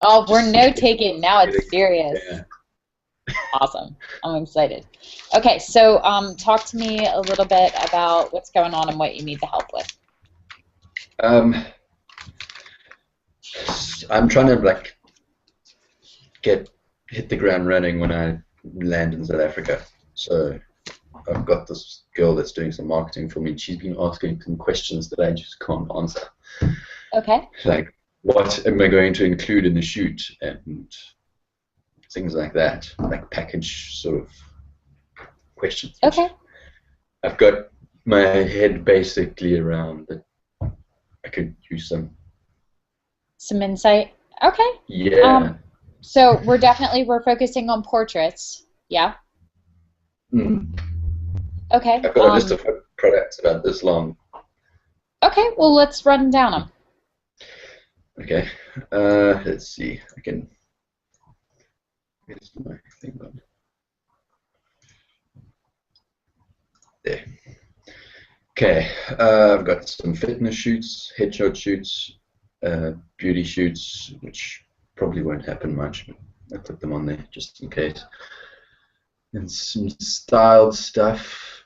Oh, we're Just note taking. Now it's serious. yeah. Awesome. I'm excited. Okay, so talk to me a little bit about what's going on and what you need the help with. Um, I'm trying to like hit the ground running when I land in South Africa. So I've got this girl that's doing some marketing for me. And she's been asking some questions that I just can't answer. Okay. Like, what am I going to include in the shoot and things like that, like package sort of questions. Okay. I've got my head basically around, but I could use some insight. Okay. Yeah. So we're focusing on portraits. Yeah. Mm. Okay. I've got a list of products about this long. Okay. Well, let's run down them. Okay. Let's see. I can. Where's my thing on? There. Okay. I've got some fitness shoots, headshot shoots, beauty shoots, which probably won't happen much, but I put them on there just in case. And some styled stuff,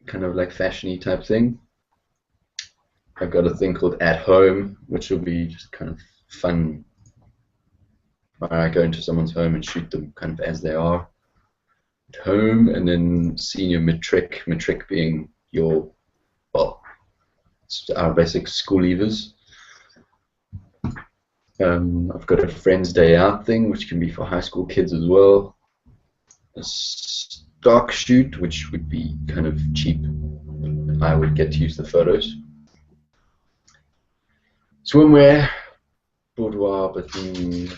kind of like fashiony type thing. I've got a thing called At Home, which will be just kind of fun. I go into someone's home and shoot them kind of as they are at home, and then senior matric being your, well, our basic school leavers. I've got a Friends Day Out thing, which can be for high school kids as well. A stock shoot, which would be kind of cheap. I would get to use the photos. Swimwear, boudoir, but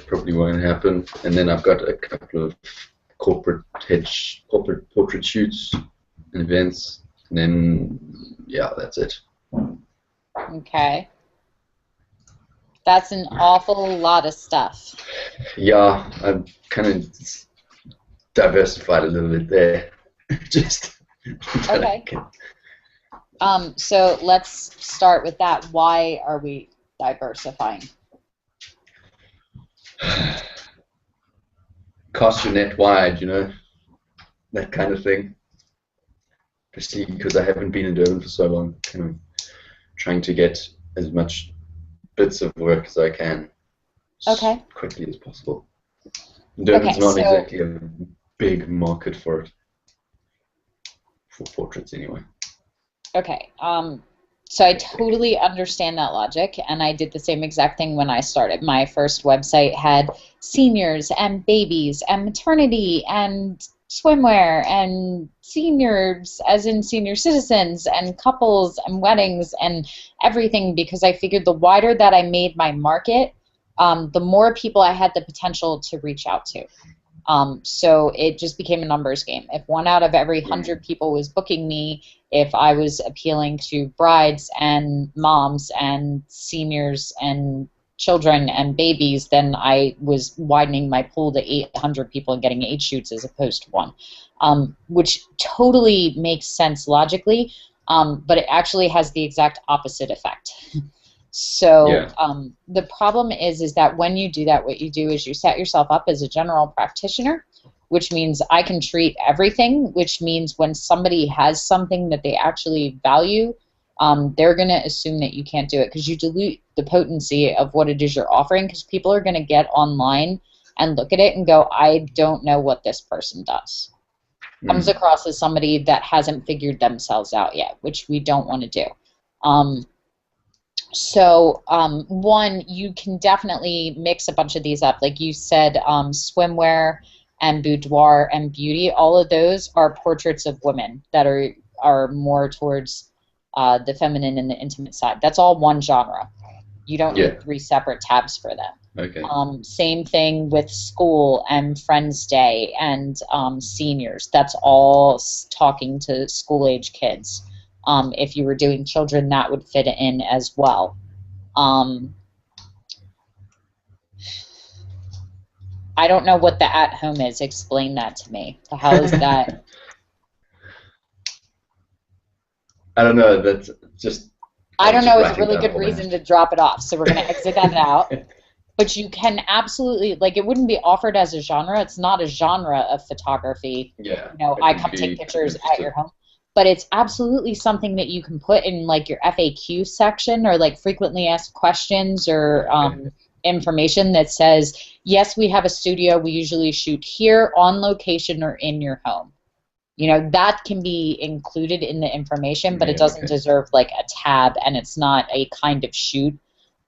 probably won't happen. And then I've got a couple of corporate portrait shoots and events. And then, yeah, that's it. Okay. That's an awful lot of stuff. Yeah, I've kind of diversified a little bit there. Just okay. So let's start with that. Why are we diversifying? Cast your net wide, you know, that kind of thing. Especially because I haven't been in Durban for so long, kind of trying to get as much bits of work as I can as quickly as possible. Durban's not exactly a big market for it, for portraits anyway. Okay, so I totally understand that logic, and I did the same exact thing when I started. My first website had seniors and babies and maternity and swimwear and seniors, as in senior citizens, and couples and weddings and everything, because I figured the wider that I made my market, the more people I had the potential to reach out to. So it just became a numbers game. If 1 out of every 100 people was booking me, if I was appealing to brides and moms and seniors and children and babies, then I was widening my pool to 800 people and getting 8 shoots as opposed to 1, which totally makes sense logically, but it actually has the exact opposite effect. So the problem is that when you do that, what you do is you set yourself up as a general practitioner, which means I can treat everything, which means when somebody has something that they actually value, they're going to assume that you can't do it because you dilute the potency of what it is you're offering, because people are going to get online and look at it and go, I don't know what this person does. Comes across as somebody that hasn't figured themselves out yet, which we don't want to do. So, one, you can definitely mix a bunch of these up. Like you said, swimwear and boudoir and beauty, all of those are portraits of women that are more towards the feminine and the intimate side. That's all one genre. You don't need 3 separate tabs for them. Okay. Same thing with school and Friends Day and seniors. That's all talking to school-age kids. If you were doing children, that would fit in as well. I don't know what the at-home is. Explain that to me. How is that? I don't know. That's just. I don't know. It's a really good reason to drop it off. So we're going to exit that out. But you can absolutely, like, it wouldn't be offered as a genre. It's not a genre of photography. Yeah, You know, it I would come take be pictures at your interesting. home. But it's absolutely something that you can put in like your FAQ section or like frequently asked questions or Okay. information that says, yes, we have a studio. We usually shoot here on location or in your home. You know, that can be included in the information, but it Yeah, doesn't okay. deserve like a tab and it's not a kind of shoot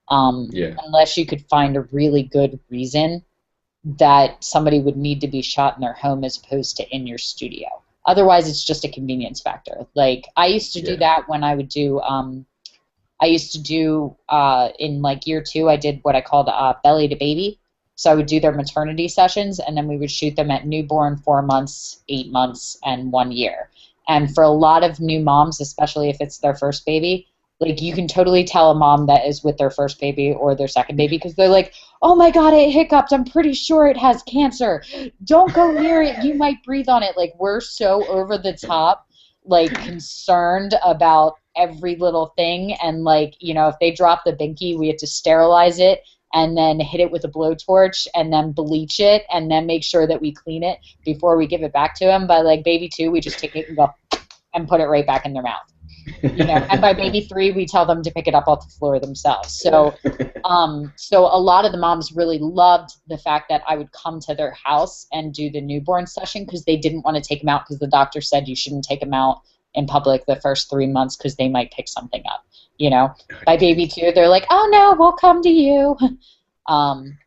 Yeah. unless you could find a really good reason that somebody would need to be shot in their home as opposed to in your studio. Otherwise, it's just a convenience factor. Like I used to do Yeah. that when I would do. I used to do in like year two. I did what I called belly to baby. So I would do their maternity sessions, and then we would shoot them at newborn, 4 months, 8 months, and 1 year. And for a lot of new moms, especially if it's their first baby, like you can totally tell a mom that is with their first baby or their second baby because they're like, oh my God, it hiccuped. I'm pretty sure it has cancer. Don't go near it. You might breathe on it. Like we're so over the top, like concerned about every little thing. And like, you know, if they drop the binky, we have to sterilize it and then hit it with a blowtorch and then bleach it and then make sure that we clean it before we give it back to them. By like baby two, we just take it and go and put it right back in their mouth. You know, and by baby three, we tell them to pick it up off the floor themselves. Yeah. So a lot of the moms really loved the fact that I would come to their house and do the newborn session because they didn't want to take them out because the doctor said you shouldn't take them out in public the first 3 months because they might pick something up. You know, by baby two, they're like, oh no, we'll come to you. Um,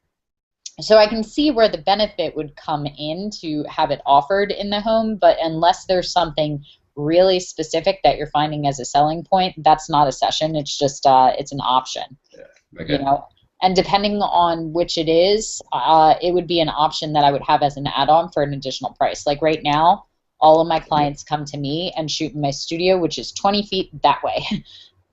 so I can see where the benefit would come in to have it offered in the home, but unless there's something really specific that you're finding as a selling point, that's not a session. It's just it's an option, Yeah. you Okay. know. And depending on which it is, it would be an option that I would have as an add-on for an additional price. Like right now, all of my Yeah. clients come to me and shoot in my studio, which is 20 feet that way.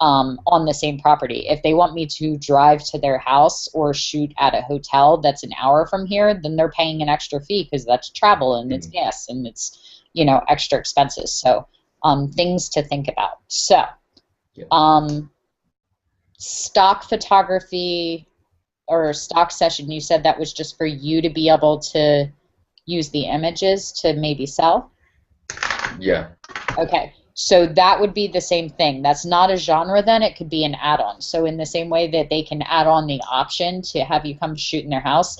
On the same property. If they want me to drive to their house or shoot at a hotel that's an hour from here, then they're paying an extra fee because that's travel and it's Mm. gas and it's, you know, extra expenses. So things to think about. So Yeah. stock photography or stock session, you said that was just for you to be able to use the images to maybe sell? Yeah. Okay, so that would be the same thing. That's not a genre then, it could be an add-on. So in the same way that they can add on the option to have you come shoot in their house,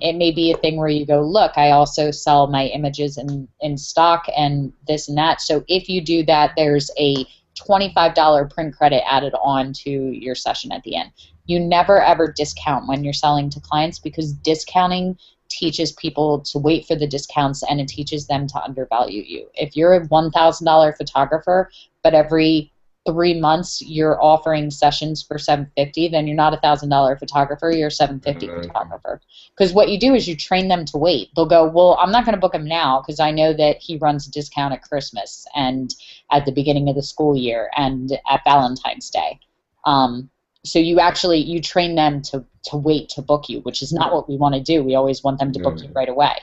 it may be a thing where you go, look, I also sell my images in stock and this and that. So if you do that, there's a $25 print credit added on to your session at the end. You never ever discount when you're selling to clients because discounting teaches people to wait for the discounts and it teaches them to undervalue you. If you're a $1,000 photographer, but every 3 months you're offering sessions for 750, then you're not a $1,000 photographer, you're a 750 Okay. photographer. Because what you do is you train them to wait. They'll go, well, I'm not going to book him now because I know that he runs a discount at Christmas and at the beginning of the school year and at Valentine's Day. Um, so you train them to wait to book you, which is not what we want to do. We always want them to book you No. right away.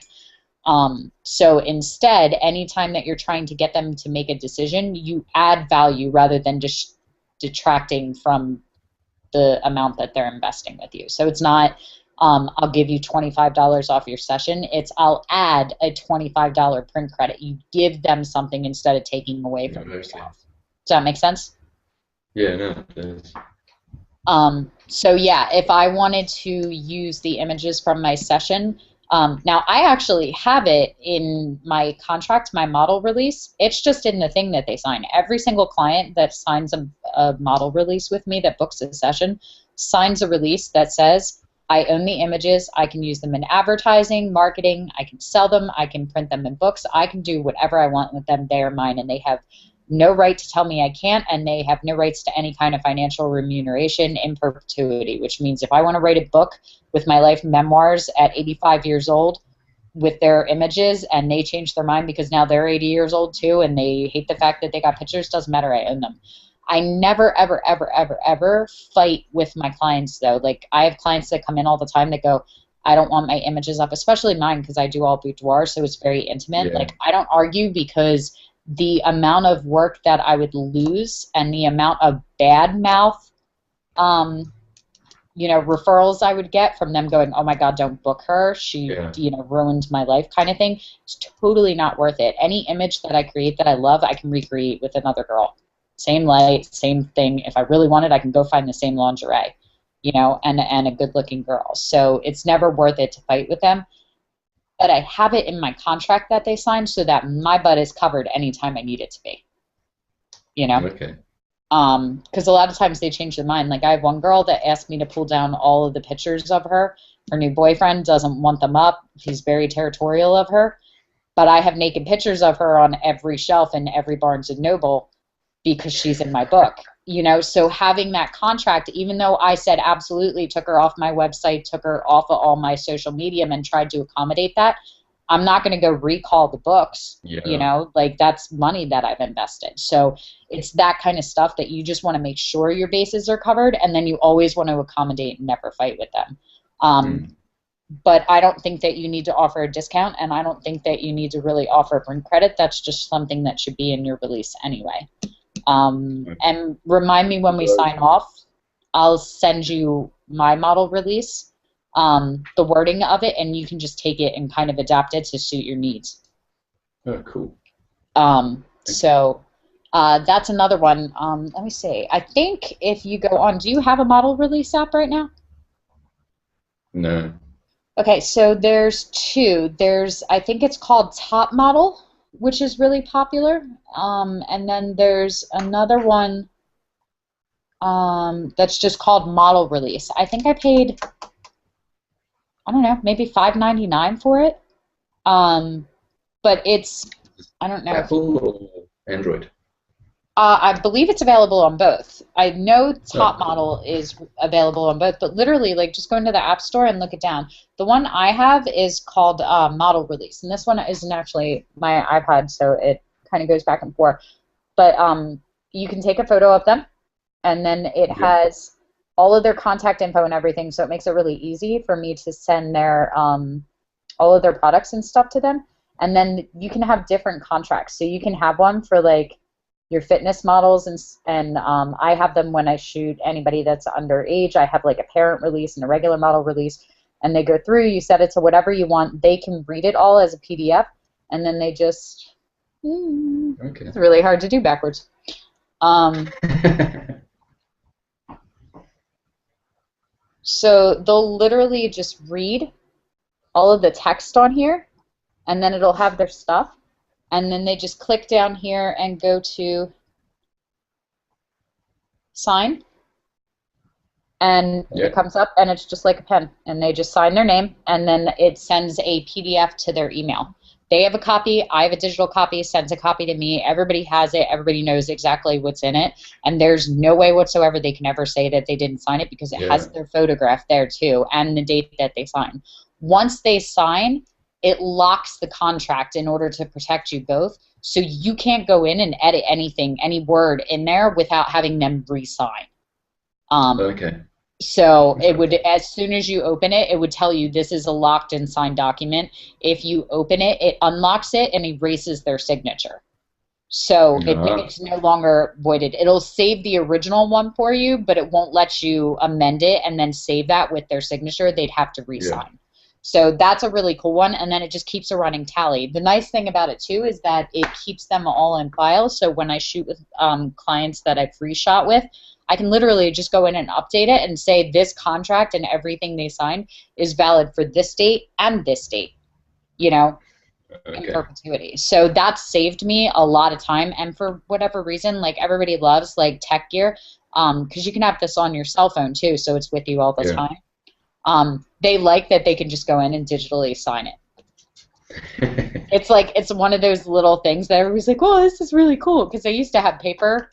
So instead, anytime that you're trying to get them to make a decision, you add value rather than just detracting from the amount that they're investing with you. So it's not, I'll give you $25 off your session. It's I'll add a $25 print credit. You give them something instead of taking away from Okay. yourself. Does that make sense? Yeah, no, it does. So yeah, if I wanted to use the images from my session, now I actually have it in my contract, my model release. It's just in the thing that they sign. Every single client that signs a model release with me that books a session signs a release that says, I own the images, I can use them in advertising, marketing, I can sell them, I can print them in books, I can do whatever I want with them, they are mine, and they have no right to tell me I can't, and they have no rights to any kind of financial remuneration in perpetuity, which means if I want to write a book with my life memoirs at 85 years old with their images and they change their mind because now they're 80 years old too and they hate the fact that they got pictures, doesn't matter, I own them. I never, ever, ever, ever, ever fight with my clients though. Like I have clients that come in all the time that go, I don't want my images up, especially mine because I do all boudoir, so it's very intimate. Yeah. Like I don't argue because the amount of work that I would lose and the amount of bad mouth um, referrals I would get from them going, oh my God, don't book her. She, Yeah. ruined my life kind of thing. It's totally not worth it. Any image that I create that I love, I can recreate with another girl. Same light, same thing. If I really want it, I can go find the same lingerie, and a good looking girl. So it's never worth it to fight with them. But I have it in my contract that they signed so that my butt is covered anytime I need it to be, you know? Okay. Because a lot of times they change their mind. Like I have one girl that asked me to pull down all of the pictures of her. Her new boyfriend doesn't want them up. He's very territorial of her. But I have naked pictures of her on every shelf in every Barnes and Noble because she's in my book. So having that contract, even though I said absolutely, took her off my website, took her off of all my social media and tried to accommodate that, I'm not going to go recall the books. Yeah. Like that's money that I've invested. So it's that kind of stuff that you just want to make sure your bases are covered, and then you always want to accommodate and never fight with them. But I don't think that you need to offer a discount, and I don't think that you need to really offer print credit. That's just something that should be in your release anyway. And remind me when we sign off. I'll send you my model release, the wording of it, and you can just take it and kind of adapt it to suit your needs. Oh, cool. So that's another one. Let me see. I think if you go on, do you have a model release app right now? No. Okay, so there's two. I think it's called Top Model, which is really popular. And then there's another one that's just called Model Release. I think I paid, I don't know, maybe $5.99 for it. But it's, I don't know. Apple or Android? I believe it's available on both. I know Top Model is available on both, but literally, like, just go into the App Store and look it down. The one I have is called Model Release, and this one isn't actually my iPad, so it kind of goes back and forth. But you can take a photo of them, and then it has all of their contact info and everything, so it makes it really easy for me to send their all of their products and stuff to them. And then you can have different contracts. So you can have one for, like, your fitness models, and I have them when I shoot anybody that's underage. I have like a parent release and a regular model release, and they go through. You set it to whatever you want. They can read it all as a PDF, and then they just. It's really hard to do backwards. So they'll literally just read all of the text on here, and then it'll have their stuff. And then they just click down here and go to sign. And it comes up, and it's just like a pen. And they just sign their name, and then it sends a PDF to their email. They have a copy. I have a digital copy. Sends a copy to me. Everybody has it. Everybody knows exactly what's in it. And there's no way whatsoever they can ever say that they didn't sign it, because it has their photograph there too and the date that they signed. Once they sign, it locks the contract in order to protect you both, so you can't go in and edit anything, any word in there, without having them re-sign. So it would, as soon as you open it, it would tell you this is a locked and signed document. If you open it, it unlocks it and erases their signature. So it's no longer voided. It'll save the original one for you, but it won't let you amend it and then save that with their signature. They'd have to re-sign. So that's a really cool one, and then it just keeps a running tally. The nice thing about it, too, is that it keeps them all in files, so when I shoot with clients that I free shot with, I can literally just go in and update it and say this contract and everything they signed is valid for this date and this date, in perpetuity. So that's saved me a lot of time, and for whatever reason, like, everybody loves, like, tech gear, because you can have this on your cell phone, too, so it's with you all the time. They like that they can just go in and digitally sign it. It's like, it's one of those little things that everybody's like, oh, this is really cool, because I used to have paper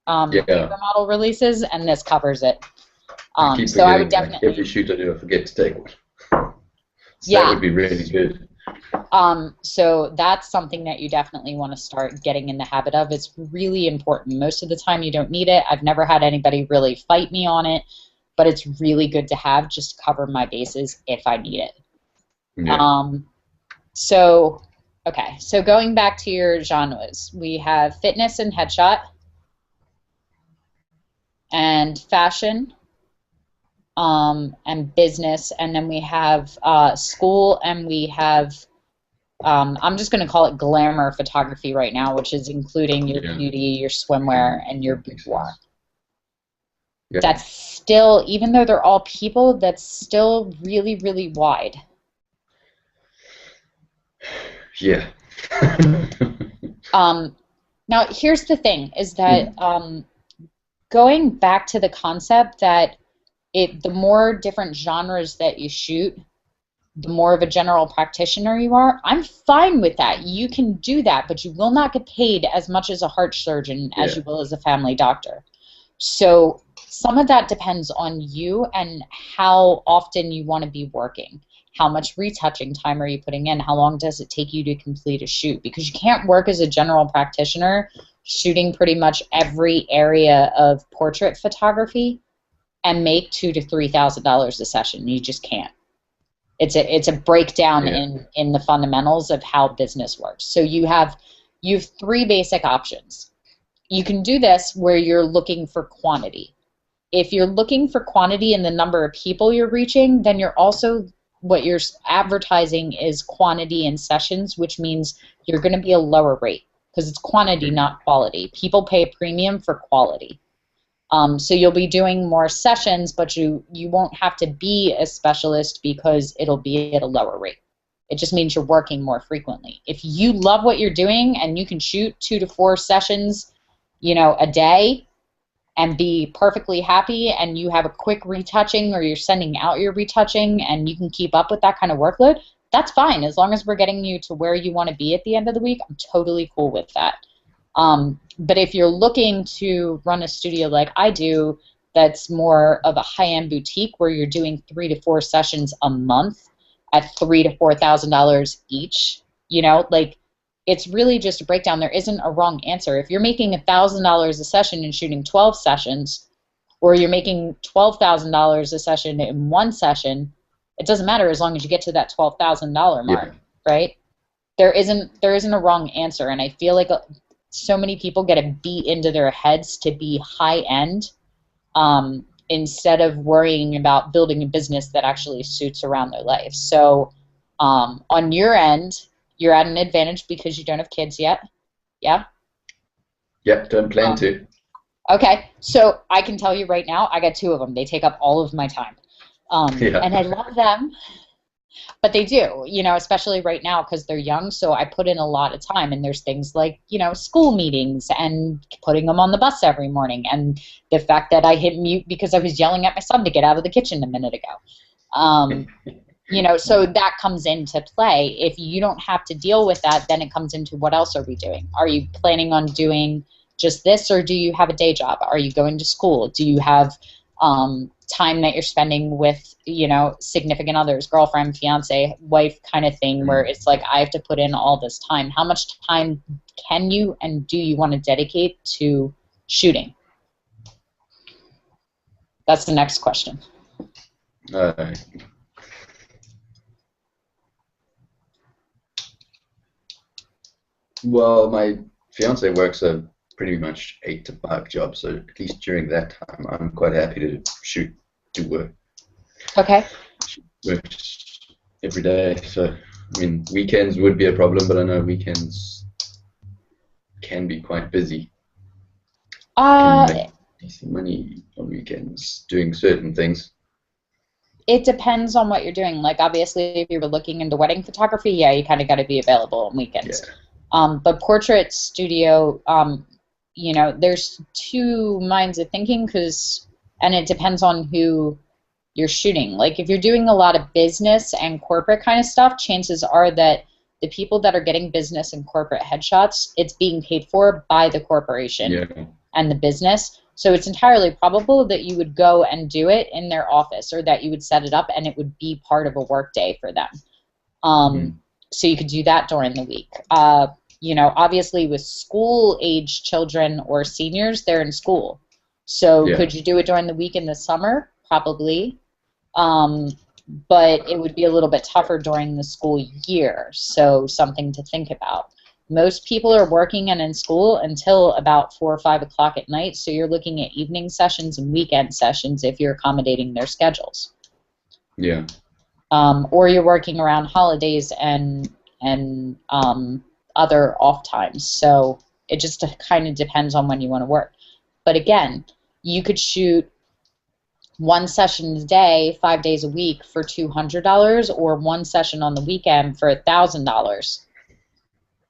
model releases, and this covers it. So I would definitely, every shoot I do, I forget to take one. So that would be really good. So that's something that you definitely want to start getting in the habit of. It's really important. Most of the time you don't need it. I've never had anybody really fight me on it, but it's really good to have, just to cover my bases if I need it. So going back to your genres, we have fitness and headshot, and fashion, and business, and then we have school, and we have I'm just going to call it glamour photography right now, which is including your Yeah. beauty, your swimwear, and your That makes boudoir. sense. Yeah. That's still, even though they're all people, that's still really, really wide. Yeah. Um, Now, here's the thing, is that Mm. going back to the concept that the more different genres that you shoot, the more of a general practitioner you are, I'm fine with that. You can do that, but you will not get paid as much as a heart surgeon as Yeah. you will as a family doctor. So some of that depends on you and how often you want to be working. How much retouching time are you putting in? How long does it take you to complete a shoot? Because you can't work as a general practitioner shooting pretty much every area of portrait photography and make $2,000 to $3,000 a session. You just can't. It's a breakdown Yeah. in the fundamentals of how business works. So you have three basic options. You can do this where you're looking for quantity. If you're looking for quantity in the number of people you're reaching, then you're also, what you're advertising is quantity in sessions, which means you're going to be a lower rate because it's quantity, not quality. People pay a premium for quality. So you'll be doing more sessions, but you won't have to be a specialist because it'll be at a lower rate. It just means you're working more frequently. If you love what you're doing and you can shoot 2 to 4 sessions, a day and be perfectly happy, and you have a quick retouching or you're sending out your retouching and you can keep up with that kind of workload, that's fine. As long as we're getting you to where you want to be at the end of the week, I'm totally cool with that. But if you're looking to run a studio like I do, that's more of a high-end boutique where you're doing 3 to 4 sessions a month at $3,000 to $4,000 each, like it's really just a breakdown. There isn't a wrong answer. If you're making $1,000 a session and shooting 12 sessions, or you're making $12,000 a session in one session, it doesn't matter as long as you get to that $12,000 Yeah. mark, right? There isn't a wrong answer, and I feel like so many people get it beat into their heads to be high end, instead of worrying about building a business that actually suits around their life. So on your end, you're at an advantage because you don't have kids yet. Yeah. Yep. Don't plan Um, to. okay. So I can tell you right now, I got two of them. They take up all of my time, Yeah. and I love them. But they do, especially right now because they're young. So I put in a lot of time, and there's things like, school meetings and putting them on the bus every morning, and the fact that I hit mute because I was yelling at my son to get out of the kitchen a minute ago. Um, so that comes into play. If you don't have to deal with that, then it comes into what else are we doing? Are you planning on doing just this, or do you have a day job? Are you going to school? Do you have time that you're spending with, significant others, girlfriend, fiance, wife kind of thing, where Mm. it's like, I have to put in all this time. How much time can you and do you want to dedicate to shooting? That's the next question. Uh, well, my fiance works a pretty much 8 to 5 job, so at least during that time, I'm quite happy to shoot, do work. Okay. She works every day, so I mean, weekends would be a problem, but I know weekends can be quite busy. Can Uh, make decent money on weekends doing certain things. It depends on what you're doing. Like, obviously, if you were looking into wedding photography, yeah, you kind of got to be available on Yeah, weekends. But portrait studio, there's two minds of thinking and it depends on who you're shooting. Like, if you're doing a lot of business and corporate kind of stuff, chances are that the people that are getting business and corporate headshots, it's being paid for by the corporation yeah, and the business. So it's entirely probable that you would go and do it in their office, or that you would set it up and it would be part of a work day for them. mm, So you could do that during the week. Obviously with school age children or seniors, they're in school. So yeah, could you do it during the week in the summer? Probably. Um, but it would be a little bit tougher during the school year. So something to think about. Most people are working and in school until about 4 or 5 o'clock at night, so you're looking at evening sessions and weekend sessions if you're accommodating their schedules. Yeah. Or you're working around holidays and other off times. So it just kind of depends on when you want to work. But again, you could shoot one session a day, 5 days a week for $200, or one session on the weekend for $1,000.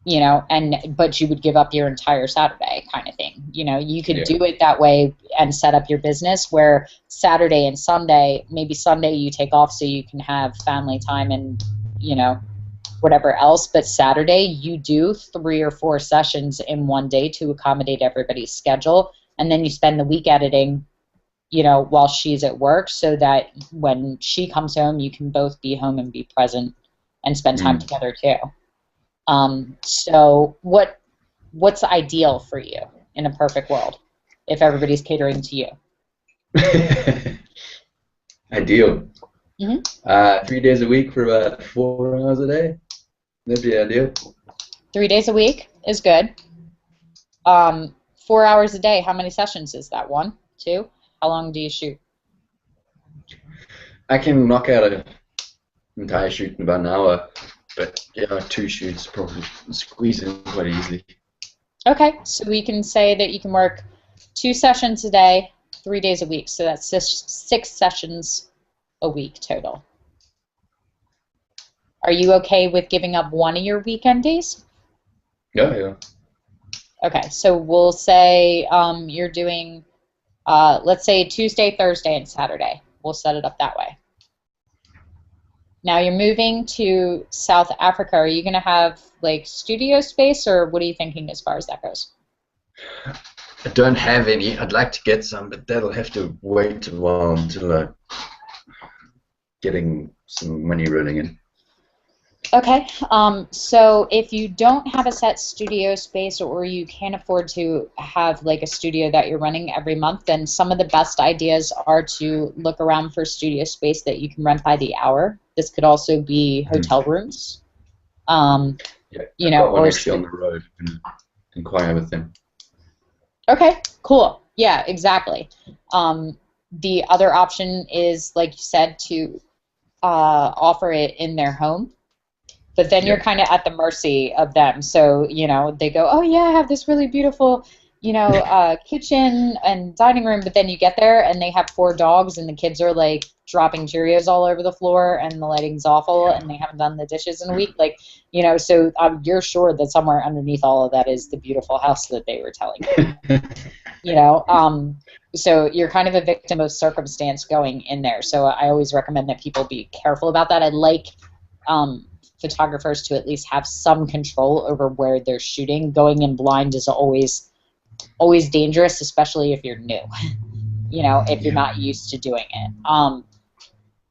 You know, but you would give up your entire Saturday kind of thing. You know, you could do it that way and set up your business where Saturday and Sunday, maybe Sunday you take off so you can have family time and, you know, whatever else, but Saturday you do 3 or 4 sessions in one day to accommodate everybody's schedule, and then you spend the week editing, you know, while she's at work, so that when she comes home you can both be home and be present and spend time together too. So what's ideal for you in a perfect world if everybody's catering to you? Ideal. 3 days a week for about 4 hours a day. That'd be ideal. 3 days a week is good. 4 hours a day, how many sessions is that? 1, 2? How long do you shoot? I can knock out an entire shoot in about an hour. But yeah, 2 shoots probably squeeze in quite easily. Okay, so we can say that you can work 2 sessions a day, 3 days a week. So that's 6 sessions a week total. Are you okay with giving up one of your weekend days? Yeah. Okay, so we'll say you're doing, let's say Tuesday, Thursday, and Saturday. We'll set it up that way. Now you're moving to South Africa. Are you going to have like studio space, or what are you thinking as far as that goes? I don't have any. I'd like to get some, but that'll have to wait a while until getting some money rolling in. Okay, so if you don't have a set studio space, or you can't afford to have like a studio that you're running every month, then some of the best ideas are to look around for studio space that you can rent by the hour. This could also be hotel rooms. You know, or actually on the road. Inquire with them. Okay, cool. Yeah, exactly. The other option is, like you said, to offer it in their home. But then you're kind of at the mercy of them. So, you know, they go, oh, yeah, I have this really beautiful, you know, kitchen and dining room. But then you get there and they have 4 dogs and the kids are, like, dropping Cheerios all over the floor and the lighting's awful and they haven't done the dishes in a week. Like, you know, so you're sure that somewhere underneath all of that is the beautiful house that they were telling you. You know, so you're kind of a victim of circumstance going in there. So I always recommend that people be careful about that. I like photographers to at least have some control over where they're shooting. Going in blind is always dangerous, especially if you're new. You know, if you're not used to doing it.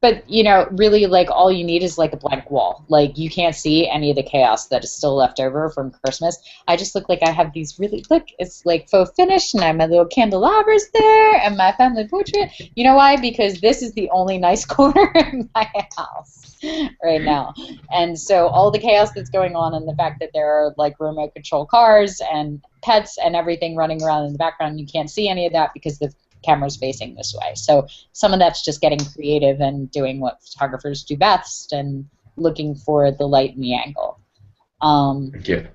But, you know, really, like, all you need is, like, a blank wall. Like, you can't see any of the chaos that is still left over from Christmas. I just look like I have these really, look, it's, like, faux finish, and I have my little candelabras there, and my family portrait. You know why? Because this is the only nice corner in my house right now. And so all the chaos that's going on and the fact that there are, like, remote control cars and pets and everything running around in the background, you can't see any of that because the camera's facing this way. So some of that's just getting creative and doing what photographers do best and looking for the light and the angle. Yeah.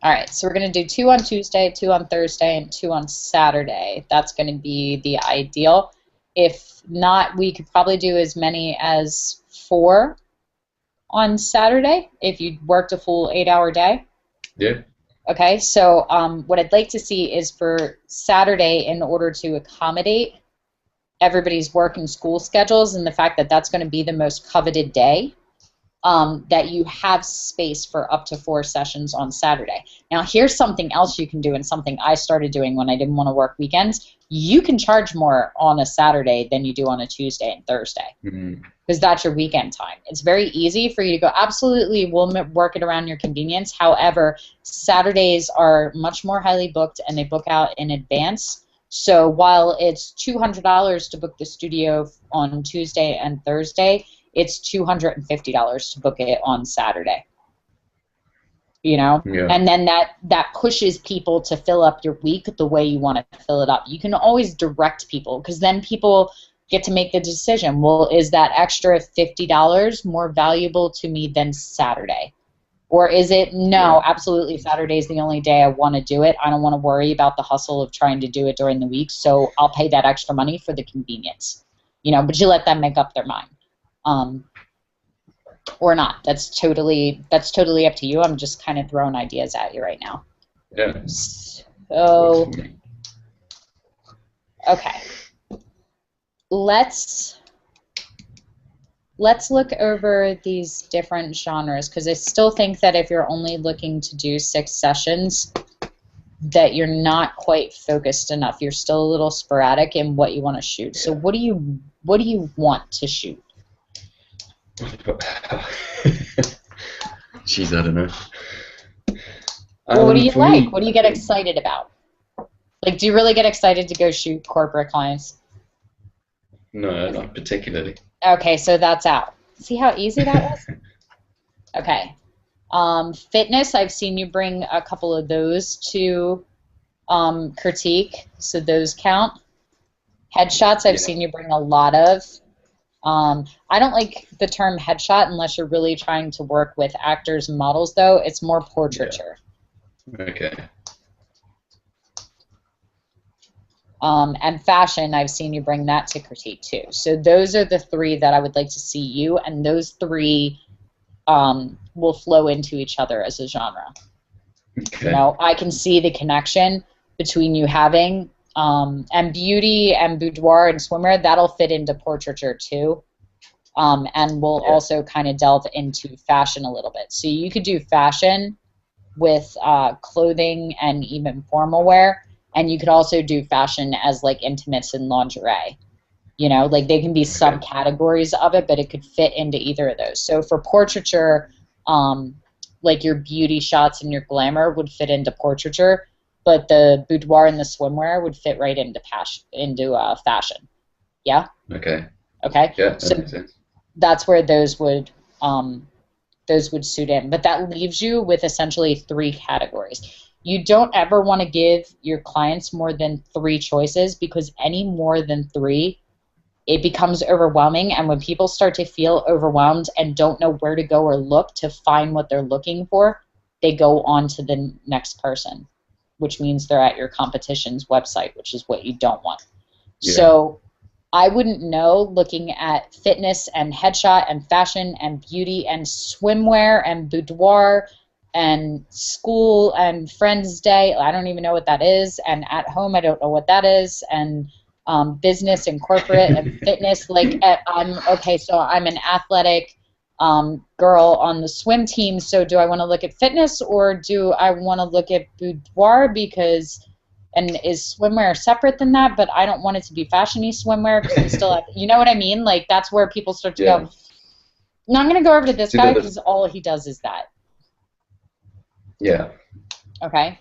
All right, so we're going to do 2 on Tuesday, 2 on Thursday, and 2 on Saturday. That's going to be the ideal. If not, we could probably do as many as 4 on Saturday if you worked a full 8-hour day. Yeah. Okay, so what I'd like to see is for Saturday, in order to accommodate everybody's work and school schedules and the fact that that's going to be the most coveted day, that you have space for up to 4 sessions on Saturday. Now, here's something else you can do, and something I started doing when I didn't want to work weekends. You can charge more on a Saturday than you do on a Tuesday and Thursday. Because that's your weekend time. It's very easy for you to go, absolutely, we'll work it around your convenience. However, Saturdays are much more highly booked, and they book out in advance. So while it's $200 to book the studio on Tuesday and Thursday, it's $250 to book it on Saturday. you know? Yeah. And then that pushes people to fill up your week the way you want to fill it up. You can always direct people, because then people get to make the decision, well, is that extra $50 more valuable to me than Saturday? Or is it, no, absolutely, Saturday is the only day I want to do it. I don't want to worry about the hustle of trying to do it during the week, so I'll pay that extra money for the convenience. You know, but you let them make up their mind. Or not. That's totally up to you. I'm just kind of throwing ideas at you right now. Yeah. So, okay. Let's look over these different genres, because I still think that if you're only looking to do 6 sessions, that you're not quite focused enough. You're still a little sporadic in what you want to shoot. So what do you want to shoot? Jeez, I don't know. Well, what do you like? Me, What do you get excited about? Like, do you really get excited to go shoot corporate clients? No, not particularly. Okay, so that's out. See how easy that was? Okay. Fitness, I've seen you bring a couple of those to critique, so those count. Headshots, I've seen you bring a lot of. I don't like the term headshot unless you're really trying to work with actors and models, though. It's more portraiture. Yeah. Okay. And fashion, I've seen you bring that to critique, too. So those are the 3 that I would like to see you, and those 3 will flow into each other as a genre. Okay. You know, I can see the connection between you having and beauty and boudoir and swimwear. That'll fit into portraiture too, and we'll also kind of delve into fashion a little bit. So you could do fashion with clothing and even formal wear, and you could also do fashion as like intimates and lingerie. You know, like they can be subcategories of it, but it could fit into either of those. So for portraiture, like your beauty shots and your glamour would fit into portraiture, but the boudoir and the swimwear would fit right into fashion. Yeah? Okay. Okay? Yeah, that so makes sense. That's where those would suit in. But that leaves you with essentially 3 categories. You don't ever want to give your clients more than 3 choices, because any more than 3, it becomes overwhelming, and when people start to feel overwhelmed and don't know where to go or look to find what they're looking for, they go on to the next person, which means they're at your competition's website, which is what you don't want. Yeah. So I wouldn't know, looking at fitness and headshot and fashion and beauty and swimwear and boudoir and school and friends day, I don't even know what that is, and at home I don't know what that is, and business and corporate and fitness. Like, so I'm an athletic girl on the swim team, so do I want to look at fitness or do I want to look at boudoir, because, and is swimwear separate than that, but I don't want it to be fashiony swimwear because I'm still at, you know what I mean? Like, that's where people start to go, no, I'm going to go over to this guy because all he does is that. Yeah. Okay.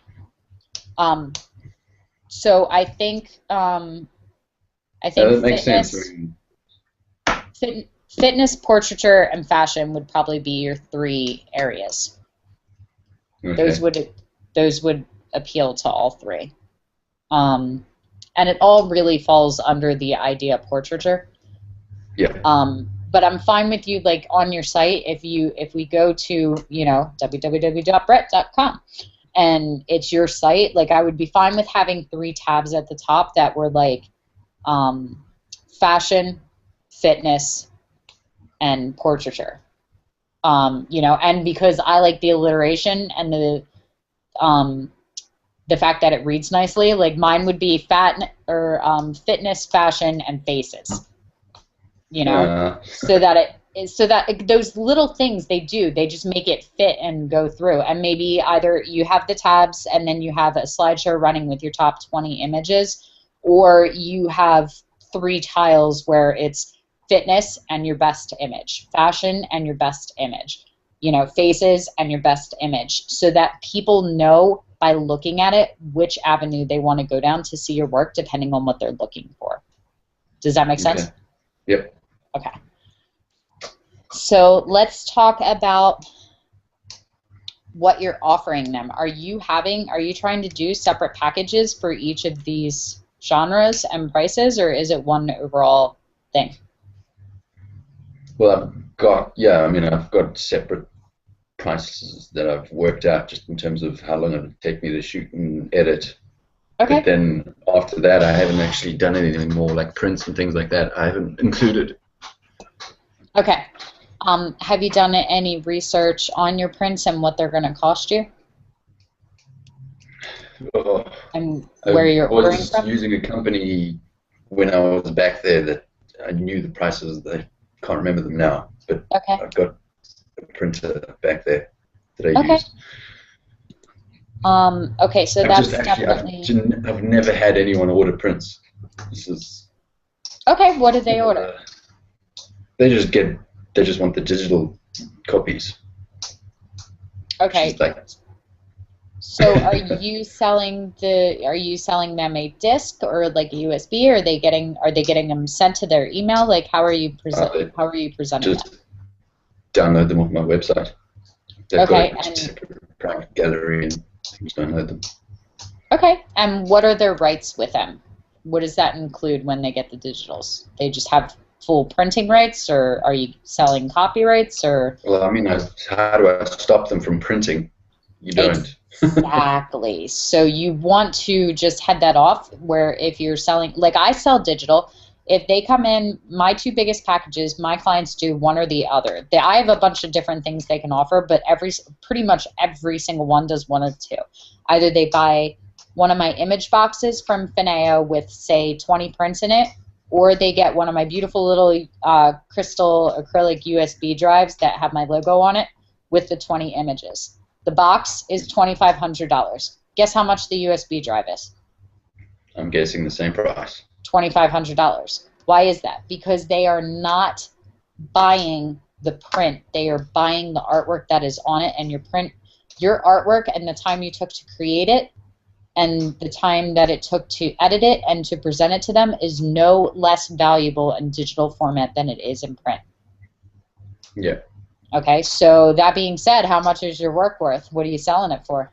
So I think that makes sense. Fitness, portraiture, and fashion would probably be your 3 areas. Okay. Those would appeal to all 3. And it all really falls under the idea of portraiture. Yeah. But I'm fine with you, like, on your site, if we go to, www.brett.com, and it's your site, like, I would be fine with having 3 tabs at the top that were like fashion, fitness, and portraiture. And because I like the alliteration and the fact that it reads nicely, like mine would be fitness, fashion, and faces. So that those little things they just make it fit and go through. And maybe either you have the tabs and then you have a slideshow running with your top 20 images, or you have 3 tiles where it's fitness and your best image, fashion and your best image, faces and your best image, so that people know by looking at it which avenue they want to go down to see your work depending on what they're looking for. Does that make sense? Yep. Okay. So let's talk about what you're offering them. Are you trying to do separate packages for each of these genres and prices, or is it one overall thing? Well, I've got separate prices that I've worked out just in terms of how long it would take me to shoot and edit. But Okay. then after that, I haven't actually done anything more, like prints and things like that. I haven't included. Okay. Have you done any research on your prints and what they're going to cost you Oh, and I where you're ordering was from? using a company when I was back there that I knew the prices. I can't remember them now, but Okay. I've got a printer back there that I Okay. used. Okay, so I've just that's actually, definitely I've never had anyone order prints. This is, okay. What did they order? they just get, they just want the digital copies. Okay, She's like, so are you selling them a disc or like a USB, or are they getting them sent to their email? Like how are you presenting them? just download them off my website. They've got Okay, a and separate private gallery and things download them. okay, and what are their rights with them? What does that include when they get the digitals? They just have full printing rights, or are you selling copyrights, or Well, I mean, how do I stop them from printing? You don't. exactly. So you want to just head that off where if you're selling, like I sell digital, if they come in, my two biggest packages, my clients do one or the other. I have a bunch of different things they can offer, but pretty much every single one does one of two. Either they buy one of my image boxes from Fineo with, say, 20 prints in it, or they get one of my beautiful little crystal acrylic USB drives that have my logo on it with the 20 images. The box is $2,500. Guess how much the USB drive is? I'm guessing the same price. $2,500. Why is that? Because they are not buying the print. They are buying the artwork that is on it, and your artwork and the time you took to create it and the time that it took to edit it and to present it to them is no less valuable in digital format than it is in print. Yeah. Okay, so that being said, how much is your work worth? What are you selling it for?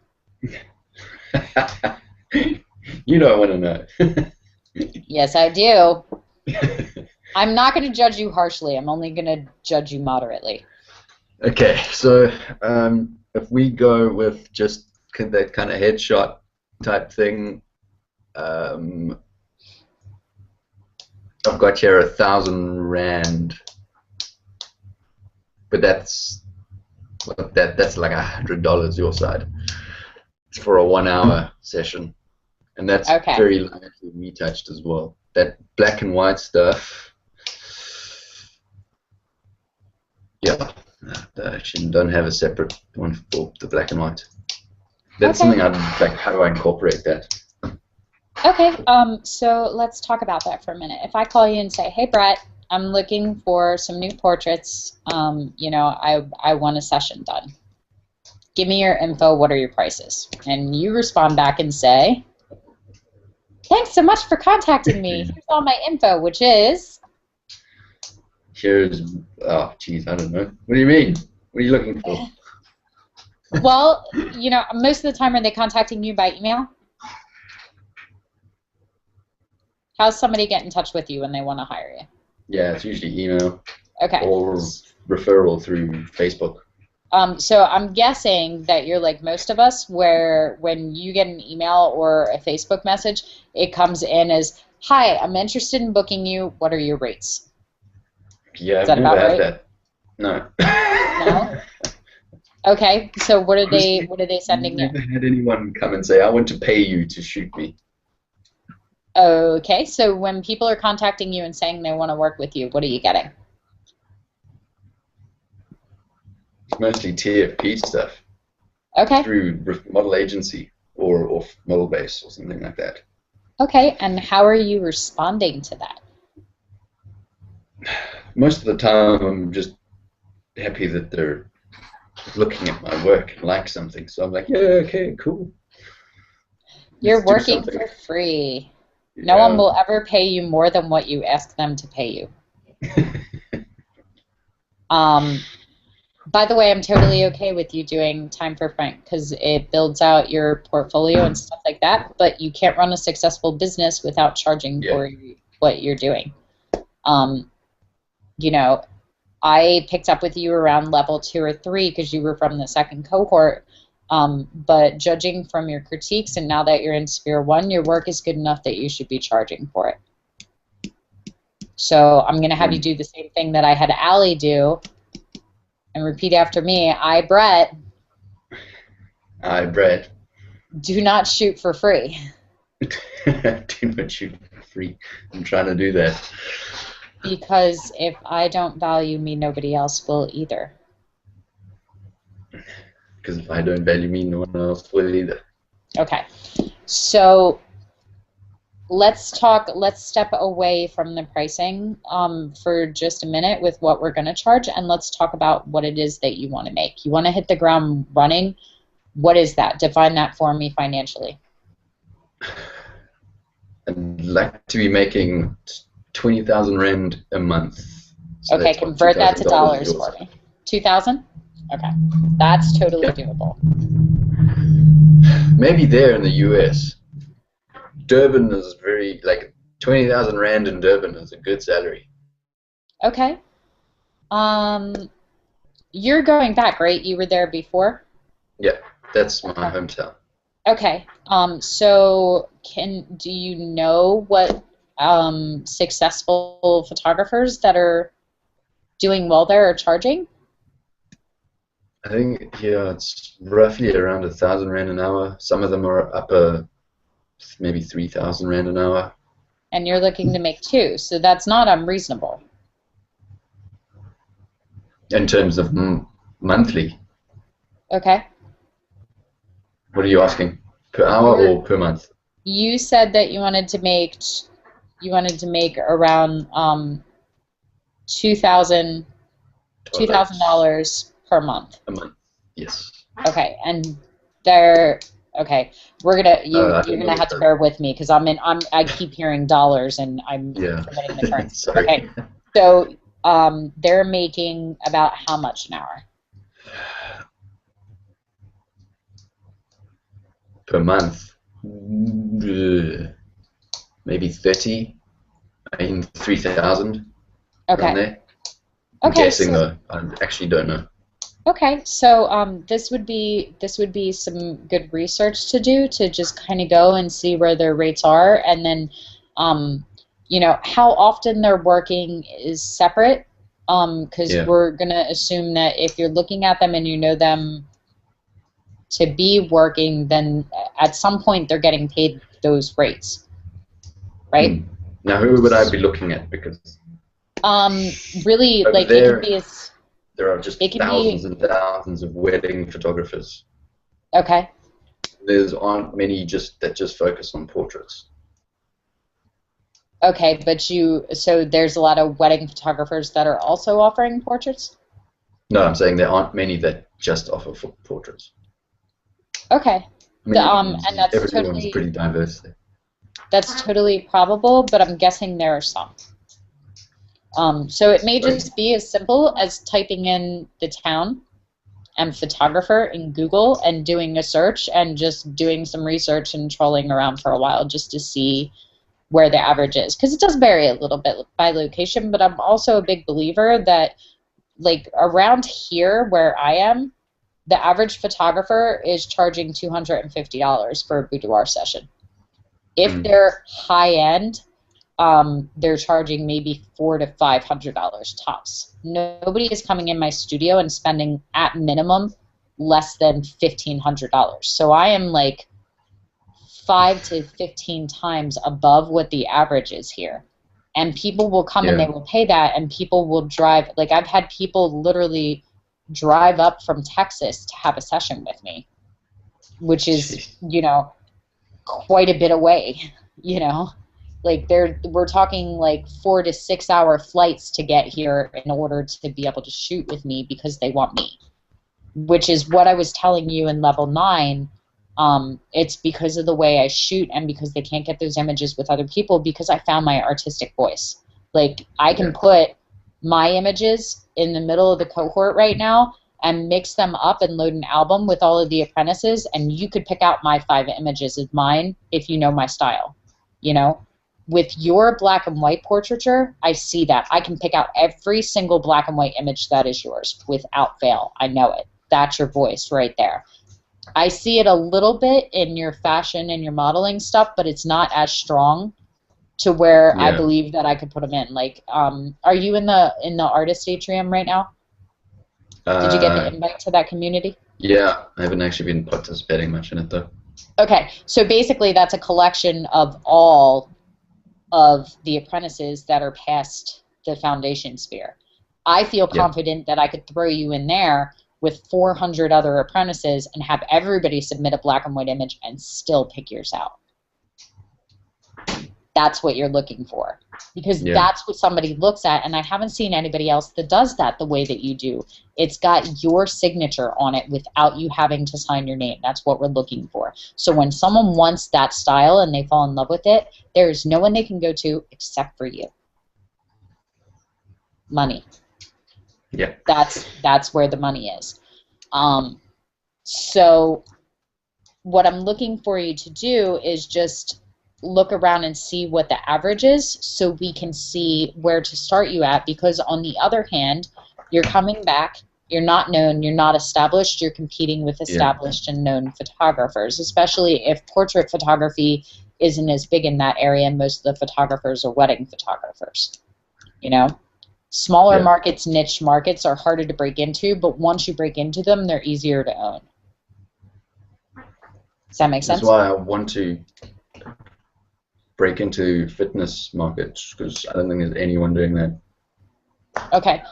You don't want to know. Yes, I do. I'm not going to judge you harshly. I'm only going to judge you moderately. Okay, so if we go with just that kind of headshot type thing, I've got here 1,000 rand, but that's like $100 your side. It's for a 1 hour session, and that's Okay. very lightly retouched as well. That black and white stuff, yeah, I actually don't have a separate one for the black and white. That's something I'd like. How do I incorporate that? Okay, so let's talk about that for a minute. If I call you and say, hey, Brett, I'm looking for some new portraits, I want a session done. Give me your info, what are your prices? And you respond back and say, thanks so much for contacting me. Here's all my info, which is... Here's, oh, geez, I don't know. What do you mean? What are you looking for? Well, most of the time, are they contacting you by email? How's somebody get in touch with you when they want to hire you? Yeah, it's usually email. Okay. Or referral through Facebook. So I'm guessing that you're like most of us, where when you get an email or a Facebook message, it comes in as, hi, I'm interested in booking you. What are your rates? Yeah, Is I've that never about had right? that. No. No? Okay, so what are they sending you? Never had anyone come and say, I want to pay you to shoot me. Okay, so when people are contacting you and saying they want to work with you, what are you getting? It's mostly TFP stuff. Okay. Through model agency or model base or something like that. Okay, and how are you responding to that? Most of the time, I'm just happy that they're looking at my work and like something. So I'm like, yeah, okay, cool. You're working for free. Yeah. No one will ever pay you more than what you ask them to pay you. By the way, I'm totally okay with you doing time for Frank because it builds out your portfolio and stuff like that, but you can't run a successful business without charging Yeah. for what you're doing. Um, you know, I picked up with you around level 2 or 3 because you were from the second cohort. But judging from your critiques and now that you're in Sphere 1, your work is good enough that you should be charging for it. So I'm going to have you do the same thing that I had Allie do and repeat after me. I, Brett, do not shoot for free. Do not shoot for free. I'm trying to do that. Because if I don't value me, nobody else will either. Because if I don't value me, no one else will either. Okay. So let's step away from the pricing for just a minute with what we're going to charge, and let's talk about what it is that you want to make. You want to hit the ground running. What is that? Define that for me financially. I'd like to be making 20,000 Rand a month. So okay, convert that to dollars for me. 2,000? Okay. That's totally doable. Maybe there in the US. Durban is very, like, 20,000 Rand in Durban is a good salary. Okay. You're going back, right? You were there before? Yeah, that's my hometown. Okay. So do you know what successful photographers that are doing well there are charging? I think it's roughly around 1,000 Rand an hour. Some of them are up maybe 3,000 Rand an hour. And you're looking to make 2, so that's not unreasonable. In terms of monthly. Okay. What are you asking? Per hour or per month? You said that you wanted to make around $2,000 per month. A month, yes. Okay, and okay, you're gonna have to bear with me because I keep hearing dollars and I'm forgetting the currency. Okay, so they're making about how much an hour? Per month, maybe 30. I mean 3,000. Okay. I'm guessing though. I actually don't know. Okay, so this would be some good research to do to just kind of go and see where their rates are, and then how often they're working is separate, because we're gonna assume that if you're looking at them and you know them to be working, then at some point they're getting paid those rates, right? Now, who would I be looking at? Because really, like it can be as there are just thousands and thousands of wedding photographers. Okay. Aren't many that just focus on portraits. Okay, but so there's a lot of wedding photographers that are also offering portraits? No, I'm saying there aren't many that just offer portraits. Okay. I mean, and that's everyone's pretty diverse there. That's totally probable, but I'm guessing there are some. So it may just be as simple as typing in the town and photographer in Google and doing a search and just doing some research and trolling around for a while just to see where the average is. Because it does vary a little bit by location, but I'm also a big believer that, like, around here where I am, the average photographer is charging $250 for a boudoir session. If they're high-end, they're charging maybe $400 to $500 tops. Nobody is coming in my studio and spending at minimum less than $1,500. So I am like 5 to 15 times above what the average is here. And people will come and they will pay that, and people will drive. Like, I've had people literally drive up from Texas to have a session with me, which is, quite a bit away, Like, we're talking like 4 to 6 hour flights to get here in order to be able to shoot with me because they want me, which is what I was telling you in level 9. It's because of the way I shoot and because they can't get those images with other people because I found my artistic voice. Like, I can put my images in the middle of the cohort right now, and mix them up and load an album with all of the apprentices, and you could pick out my 5 images as mine if you know my style, you know? With your black and white portraiture, I see that. I can pick out every single black and white image that is yours without fail. I know it. That's your voice right there. I see it a little bit in your fashion and your modeling stuff, but it's not as strong to where I believe that I could put them in. Like, are you in the artist atrium right now? Did you get the invite to that community? Yeah, I haven't actually been participating much in it though. Okay, so basically that's a collection of all of the apprentices that are past the foundation sphere. I feel confident that I could throw you in there with 400 other apprentices and have everybody submit a black and white image and still pick yours out. That's what you're looking for, because that's what somebody looks at, and I haven't seen anybody else that does that the way that you do. It's got your signature on it without you having to sign your name. That's what we're looking for. So when someone wants that style and they fall in love with it, there's no one they can go to except for you. Money. Yeah. That's where the money is. So what I'm looking for you to do is just look around and see what the average is so we can see where to start you at, because on the other hand, you're coming back, you're not known, you're not established, you're competing with established and known photographers, especially if portrait photography isn't as big in that area. Most of the photographers are wedding photographers, you know? Smaller markets, niche markets are harder to break into, but once you break into them, they're easier to own. Does that make sense? That's why I want to break into fitness markets, because I don't think there's anyone doing that. Okay.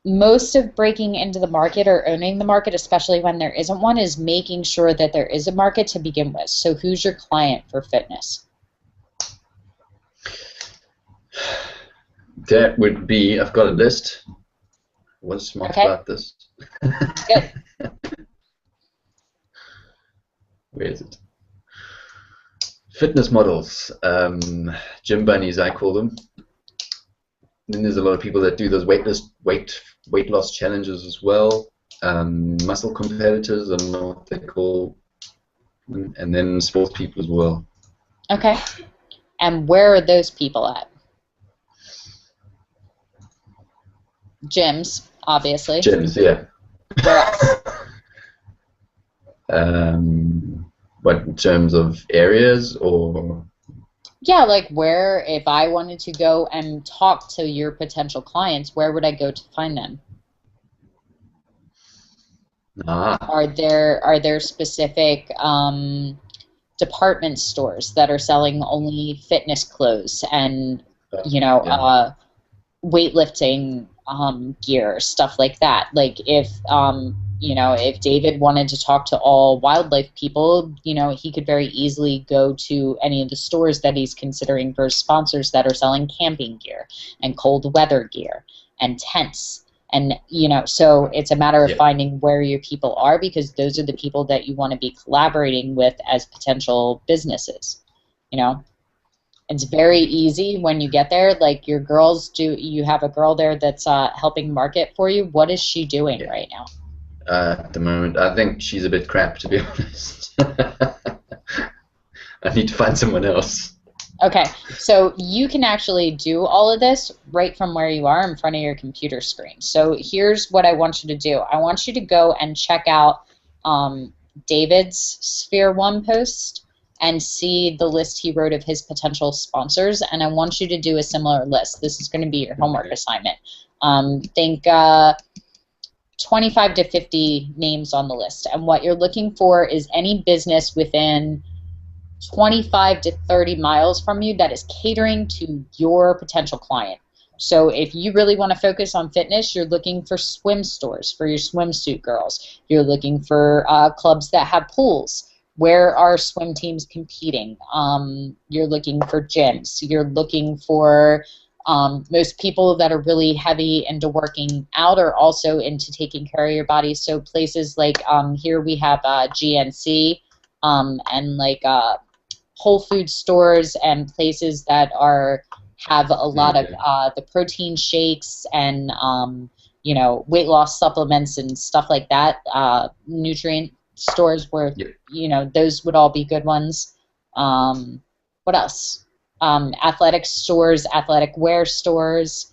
Most of breaking into the market or owning the market, especially when there isn't one, is making sure that there is a market to begin with. So who's your client for fitness? That would be, I've got a list. What's smart about this? Good. Where is it? Fitness models, gym bunnies, I call them. Then there's a lot of people that do those weight loss challenges as well. Muscle competitors, I don't know what they call, and then sports people as well. Okay. And where are those people at? Gyms, obviously. Gyms, yeah. Where else? What, in terms of areas, or? Yeah, like where, if I wanted to go and talk to your potential clients, where would I go to find them? Are there specific department stores that are selling only fitness clothes and, you know, weightlifting gear, stuff like that? Like if you know, if David wanted to talk to all wildlife people, you know, he could very easily go to any of the stores that he's considering for sponsors that are selling camping gear and cold weather gear and tents. And, you know, so it's a matter of finding where your people are, because those are the people that you want to be collaborating with as potential businesses, you know. It's very easy when you get there. Like your girls do, you have a girl there that's helping market for you. What is she doing right now? At the moment, I think she's a bit crap, to be honest. I need to find someone else. Okay, so you can actually do all of this right from where you are in front of your computer screen. So here's what I want you to do. I want you to go and check out David's Sphere 1 post and see the list he wrote of his potential sponsors, and I want you to do a similar list. This is going to be your homework assignment. Think 25 to 50 names on the list, and what you're looking for is any business within 25 to 30 miles from you that is catering to your potential client. So if you really want to focus on fitness, you're looking for swim stores for your swimsuit girls. You're looking for clubs that have pools. Where are swim teams competing? You're looking for gyms. You're looking for most people that are really heavy into working out are also into taking care of your body. So places like here we have GNC and like Whole Food stores and places that have a lot of the protein shakes and you know, weight loss supplements and stuff like that, nutrient stores where, Yeah. you know, those would all be good ones. What else? Athletic stores, athletic wear stores,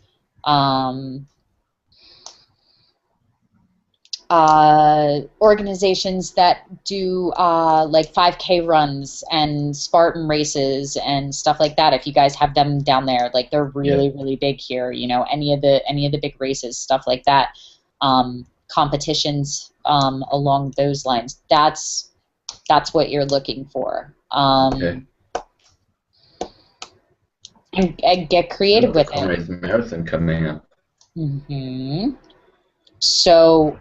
organizations that do like 5K runs and Spartan races and stuff like that. If you guys have them down there, like they're Yeah. really, really big here. You know, any of the big races, stuff like that, competitions along those lines. That's what you're looking for. Okay. And get creative Got the with it. Comrades Marathon coming up. hmm So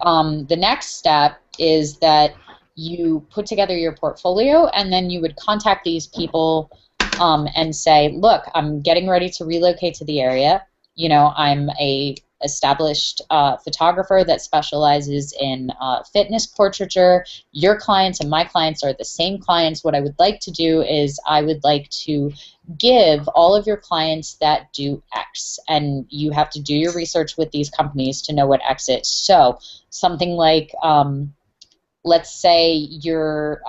the next step is that you put together your portfolio, and then you would contact these people and say, look, I'm getting ready to relocate to the area. You know, I'm a established photographer that specializes in fitness portraiture. Your clients and my clients are the same clients. What I would like to do is I would like to give all of your clients that do X, and you have to do your research with these companies to know what X is. So something like, let's say you're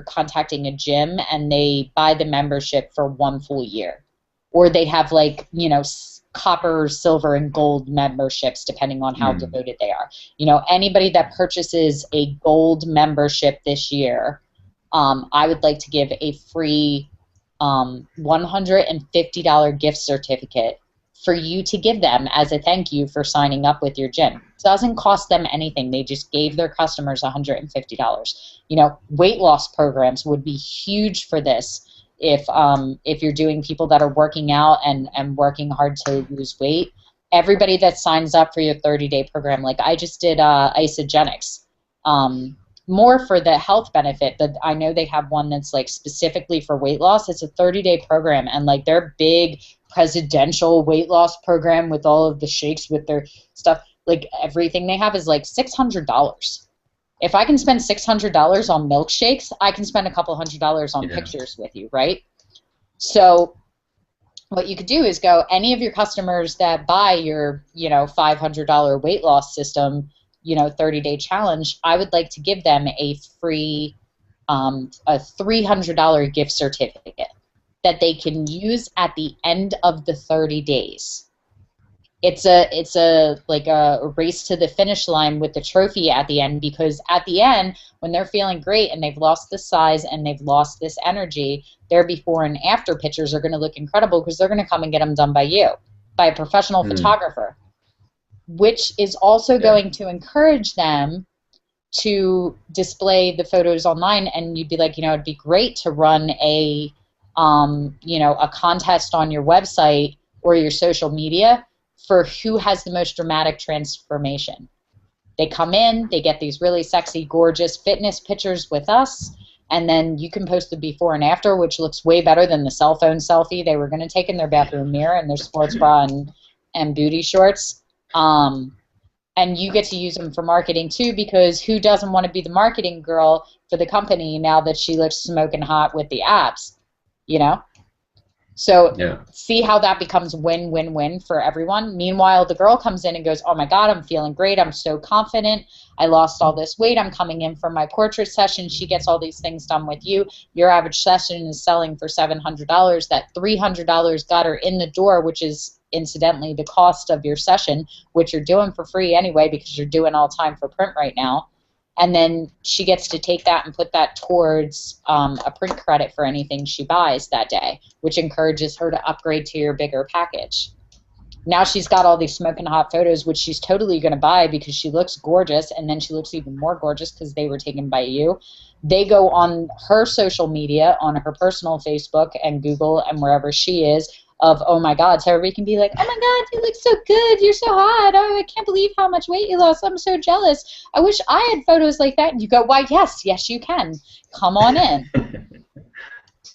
contacting a gym and they buy the membership for 1 full year, or they have, like, you know, copper, silver, and gold memberships depending on how devoted they are. You know, anybody that purchases a gold membership this year, I would like to give a free $150 gift certificate for you to give them as a thank you for signing up with your gym. It doesn't cost them anything. They just gave their customers $150. You know, weight loss programs would be huge for this. If you're doing people that are working out and working hard to lose weight, everybody that signs up for your 30-day program, like I just did Isogenics, more for the health benefit, but I know they have one that's like specifically for weight loss. It's a 30-day program, and like their big presidential weight loss program with all of the shakes with their stuff, like everything they have is like $600. If I can spend $600 on milkshakes, I can spend a couple $100 on pictures with you, right? So what you could do is go, any of your customers that buy your, you know, $500 weight loss system, you know, 30-day challenge, I would like to give them a free, a $300 gift certificate that they can use at the end of the 30 days. It's a like a race to the finish line with the trophy at the end, because at the end, when they're feeling great and they've lost the size and they've lost this energy, their before and after pictures are going to look incredible, because they're going to come and get them done by you, by a professional photographer, which is also going to encourage them to display the photos online. And you'd be like, you know, it'd be great to run a you know, a contest on your website or your social media for who has the most dramatic transformation. They come in, they get these really sexy, gorgeous fitness pictures with us, and then you can post the before and after, which looks way better than the cell phone selfie they were going to take in their bathroom mirror and their sports bra and booty shorts. And you get to use them for marketing too, because who doesn't want to be the marketing girl for the company now that she looks smoking hot with the abs, you know? So see how that becomes win-win-win for everyone. Meanwhile, the girl comes in and goes, oh my God, I'm feeling great. I'm so confident. I lost all this weight. I'm coming in for my portrait session. She gets all these things done with you. Your average session is selling for $700. That $300 got her in the door, which is incidentally the cost of your session, which you're doing for free anyway because you're doing all time for print right now. And then she gets to take that and put that towards a print credit for anything she buys that day, which encourages her to upgrade to your bigger package. Now she's got all these smoking hot photos, which she's totally going to buy because she looks gorgeous, and then she looks even more gorgeous because they were taken by you. They go on her social media, on her personal Facebook and Google and wherever she is, of, oh my God, so everybody can be like, oh my God, you look so good, you're so hot, oh, I can't believe how much weight you lost, I'm so jealous, I wish I had photos like that. And you go, why, yes, you can, come on in.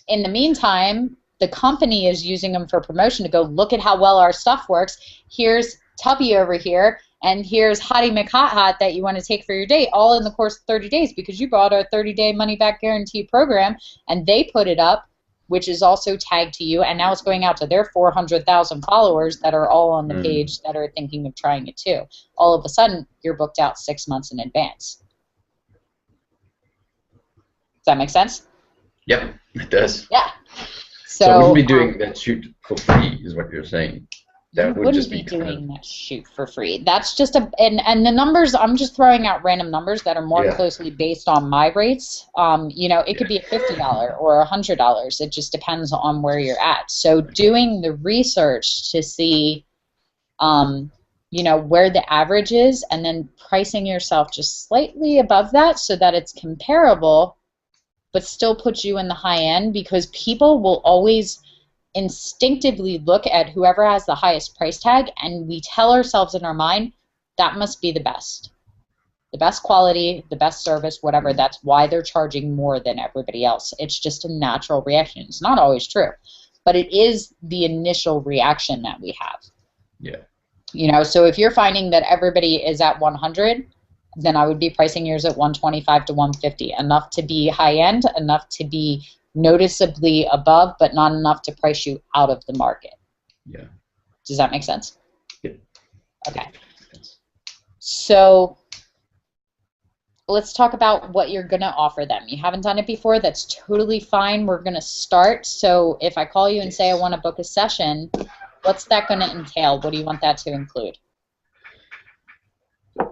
In the meantime, the company is using them for promotion to go, look at how well our stuff works, here's Tubby over here, and here's Hottie McHot that you want to take for your date, all in the course of 30 days because you bought our 30-day money-back guarantee program, and they put it up which is also tagged to you, and now it's going out to their 400,000 followers that are all on the page that are thinking of trying it too. All of a sudden, you're booked out 6 months in advance. Does that make sense? Yep, it does. Yeah. So I wouldn't be doing that shoot for free, is what you're saying. That would just be doing that shoot for free. That's just and the numbers, I'm just throwing out random numbers that are more closely based on my rates. You know, it could be a $50 or $100. It just depends on where you're at. So doing the research to see, you know, where the average is, and then pricing yourself just slightly above that so that it's comparable, but still puts you in the high end, because people will always instinctively look at whoever has the highest price tag, and we tell ourselves in our mind that must be the best quality, the best service, whatever. That's why they're charging more than everybody else. It's just a natural reaction. It's not always true, but it is the initial reaction that we have. Yeah. You know, so if you're finding that everybody is at 100, then I would be pricing yours at 125 to 150, enough to be high end, enough to be noticeably above, but not enough to price you out of the market. Yeah. Does that make sense? Yeah. Okay. So let's talk about what you're going to offer them. You haven't done it before. That's totally fine. We're going to start. So if I call you and say I want to book a session, what's that going to entail? What do you want that to include?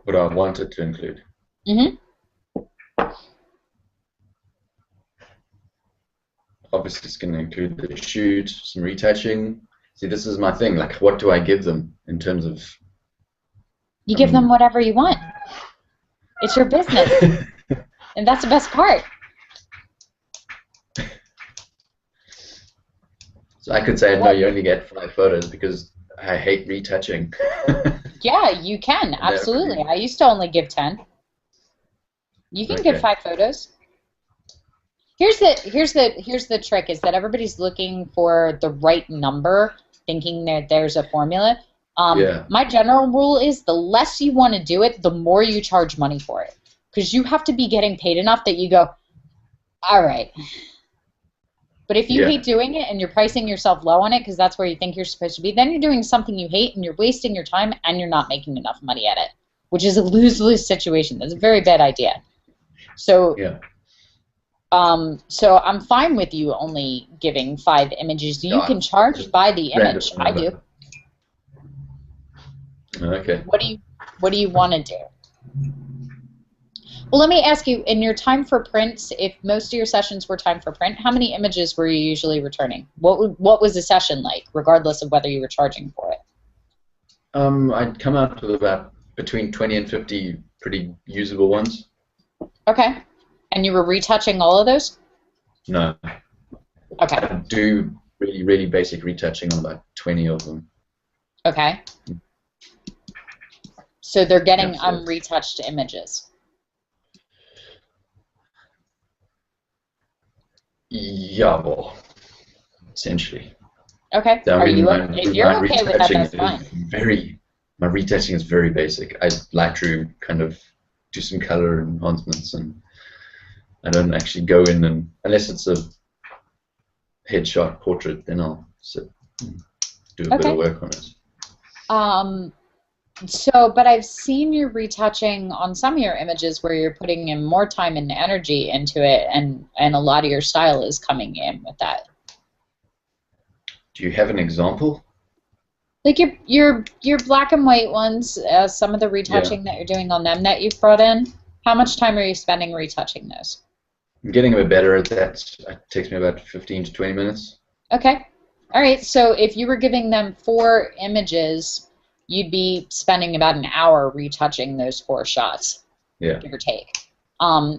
What I want it to include? Mm-hmm. Obviously, it's going to include the shoot, some retouching. See, this is my thing. Like, what do I give them in terms of... You give them whatever you want. It's your business. And that's the best part. So I could say, no, you only get 5 photos because I hate retouching. Yeah, you can. Absolutely. I used to only give 10. You can give 5 photos. Here's the trick, is that everybody's looking for the right number, thinking that there's a formula. My general rule is the less you want to do it, the more you charge money for it, because you have to be getting paid enough that you go, all right. But if you hate doing it and you're pricing yourself low on it because that's where you think you're supposed to be, then you're doing something you hate and you're wasting your time and you're not making enough money at it, which is a lose-lose situation. That's a very bad idea. So so I'm fine with you only giving 5 images. You can charge by the image. I do. Okay. What do you want to do? Well, let me ask you, in your time for print, if most of your sessions were time for print, how many images were you usually returning? What was the session like, regardless of whether you were charging for it? I'd come out with about between 20 and 50 pretty usable ones. Okay. And you were retouching all of those? No. Okay. I do really, really basic retouching on about 20 of them. Okay. So they're getting retouched images. Yeah, well, essentially. Okay. If you're okay with that, that's fine. My retouching is very basic. I Lightroom kind of do some color enhancements, and I don't actually go in and, unless it's a headshot portrait, then I'll sit and do a bit of work on it. But I've seen you retouching on some of your images where you're putting in more time and energy into it, and a lot of your style is coming in with that. Do you have an example? Like your black and white ones, some of the retouching that you're doing on them that you've brought in, how much time are you spending retouching those? I'm getting a bit better at that. It takes me about 15 to 20 minutes. Okay. All right. So if you were giving them 4 images, you'd be spending about an hour retouching those 4 shots, give or take.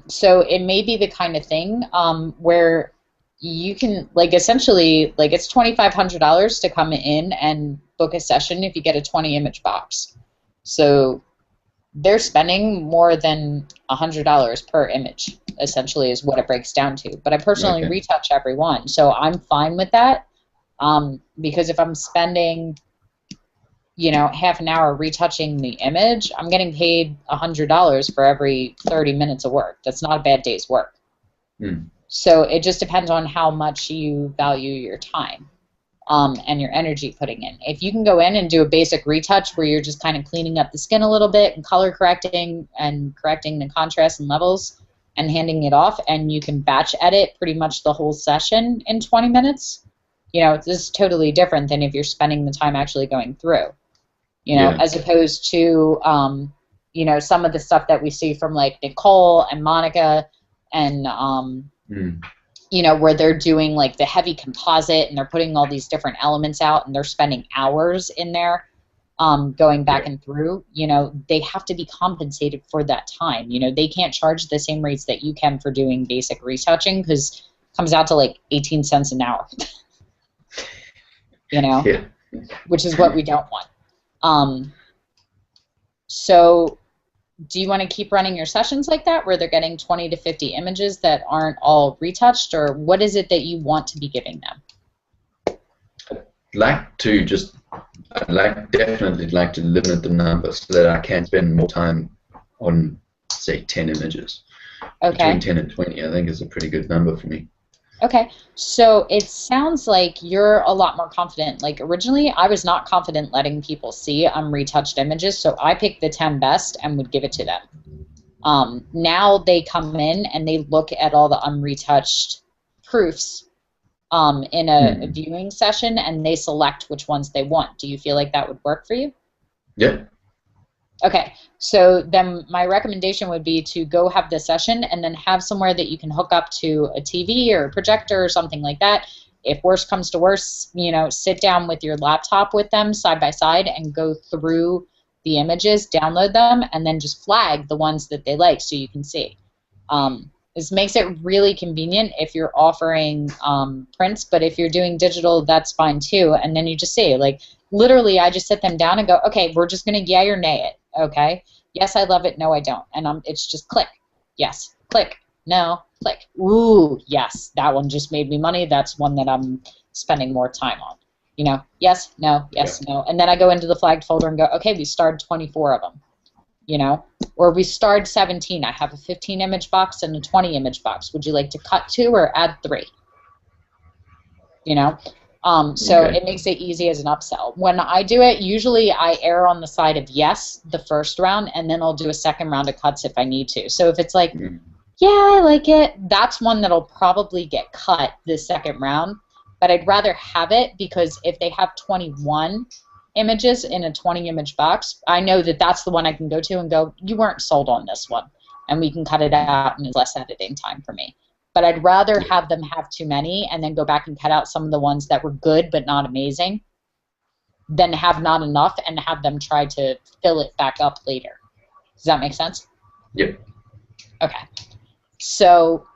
So it may be the kind of thing where you can, like, essentially, like, it's $2,500 to come in and book a session if you get a 20-image box. So they're spending more than $100 per image, essentially, is what it breaks down to. But I personally retouch every one, so I'm fine with that, because if I'm spending, you know, half an hour retouching the image, I'm getting paid $100 for every 30 minutes of work. That's not a bad day's work. So it just depends on how much you value your time and your energy putting in. If you can go in and do a basic retouch where you're just kind of cleaning up the skin a little bit and color correcting and correcting the contrast and levels and handing it off, and you can batch edit pretty much the whole session in 20 minutes, you know, this is totally different than if you're spending the time actually going through, you know, Yeah. as opposed to, you know, some of the stuff that we see from like Nicole and Monica and, you know, where they're doing like the heavy composite and they're putting all these different elements out and they're spending hours in there going back and through, you know, they have to be compensated for that time. You know, they can't charge the same rates that you can for doing basic retouching because it comes out to like 18 cents an hour, you know, which is what we don't want. So do you want to keep running your sessions like that where they're getting 20 to 50 images that aren't all retouched, or what is it that you want to be giving them? Definitely like to limit the number so that I can spend more time on, say, 10 images. Okay. Between 10 and 20, I think, is a pretty good number for me. Okay, so it sounds like you're a lot more confident. Like originally, I was not confident letting people see unretouched images, so I picked the 10 best and would give it to them. Now they come in and they look at all the unretouched proofs in a viewing session, and they select which ones they want. Do you feel like that would work for you? Yep. Okay, so then my recommendation would be to go have the session and then have somewhere that you can hook up to a TV or a projector or something like that. If worse comes to worse, you know, sit down with your laptop with them side by side and go through the images, download them, and then just flag the ones that they like so you can see. This makes it really convenient if you're offering prints, but if you're doing digital, that's fine too. And then you just say, like, literally, I just sit them down and go, okay, we're just going to yay or nay it, okay? Yes, I love it. No, I don't. And it's just click. Yes, click. No, click. Ooh, yes, that one just made me money. That's one that I'm spending more time on. You know, yes, no, yes, no. And then I go into the flagged folder and go, okay, we starred 24 of them. You know, or we starred 17. I have a 15 image box and a 20 image box. Would you like to cut 2 or add 3? You know, so it makes it easy as an upsell. When I do it, usually I err on the side of yes the first round, and then I'll do a second round of cuts if I need to. So if it's like, yeah, I like it, that's one that'll probably get cut this second round. But I'd rather have it because if they have 21 images in a 20 image box, I know that that's the one I can go to and go, you weren't sold on this one, and we can cut it out and it's less editing time for me. But I'd rather have them have too many and then go back and cut out some of the ones that were good but not amazing than have not enough and have them try to fill it back up later. Does that make sense? Yep. Okay. So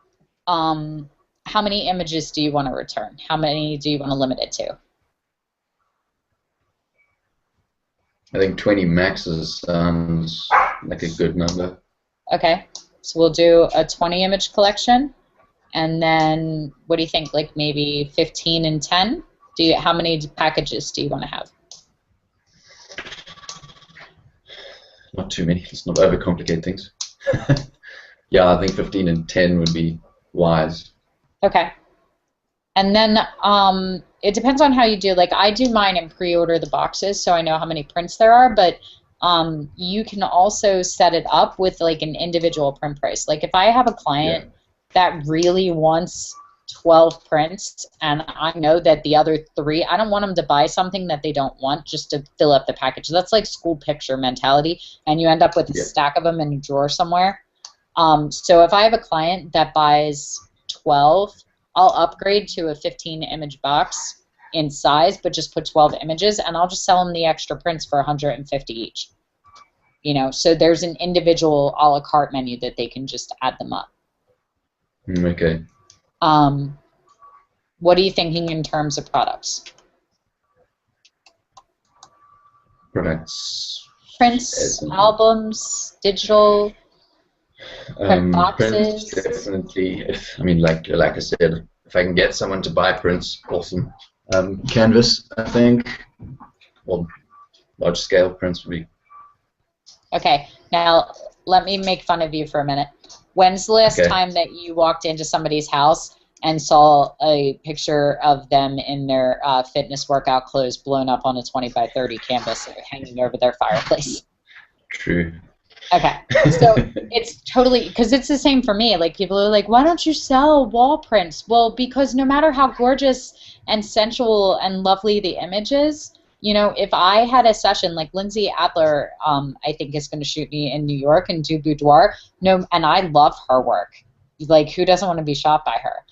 how many images do you want to return? How many do you want to limit it to? I think 20 maxes sounds like a good number. Okay, so we'll do a 20 image collection, and then what do you think, like maybe 15 and 10? How many packages do you want to have? Not too many. Let's not overcomplicate things. Yeah, I think 15 and 10 would be wise. Okay. And then it depends on how you do. Like I do mine and pre-order the boxes so I know how many prints there are, but you can also set it up with like an individual print price. Like if I have a client that really wants 12 prints and I know that the other 3, I don't want them to buy something that they don't want just to fill up the package. That's like school picture mentality, and you end up with a stack of them in a drawer somewhere. So if I have a client that buys 12, I'll upgrade to a 15 image box in size, but just put 12 images, and I'll just sell them the extra prints for 150 each. You know, so there's an individual a la carte menu that they can just add them up. Okay. What are you thinking in terms of products? Products. Prints, albums, digital, print boxes. Prints, definitely. I mean, like I said, if I can get someone to buy prints, awesome. Canvas, I think, or large scale prints would be. Okay. Now, let me make fun of you for a minute. When's the last Okay. time that you walked into somebody's house and saw a picture of them in their fitness workout clothes blown up on a 20 by 30 canvas hanging over their fireplace? True. Okay, so it's totally, because it's the same for me. Like, people are like, why don't you sell wall prints? Well, because no matter how gorgeous and sensual and lovely the image is, you know, if I had a session like Lindsay Adler, I think is going to shoot me in New York and do boudoir. No, and I love her work. Like, who doesn't want to be shot by her?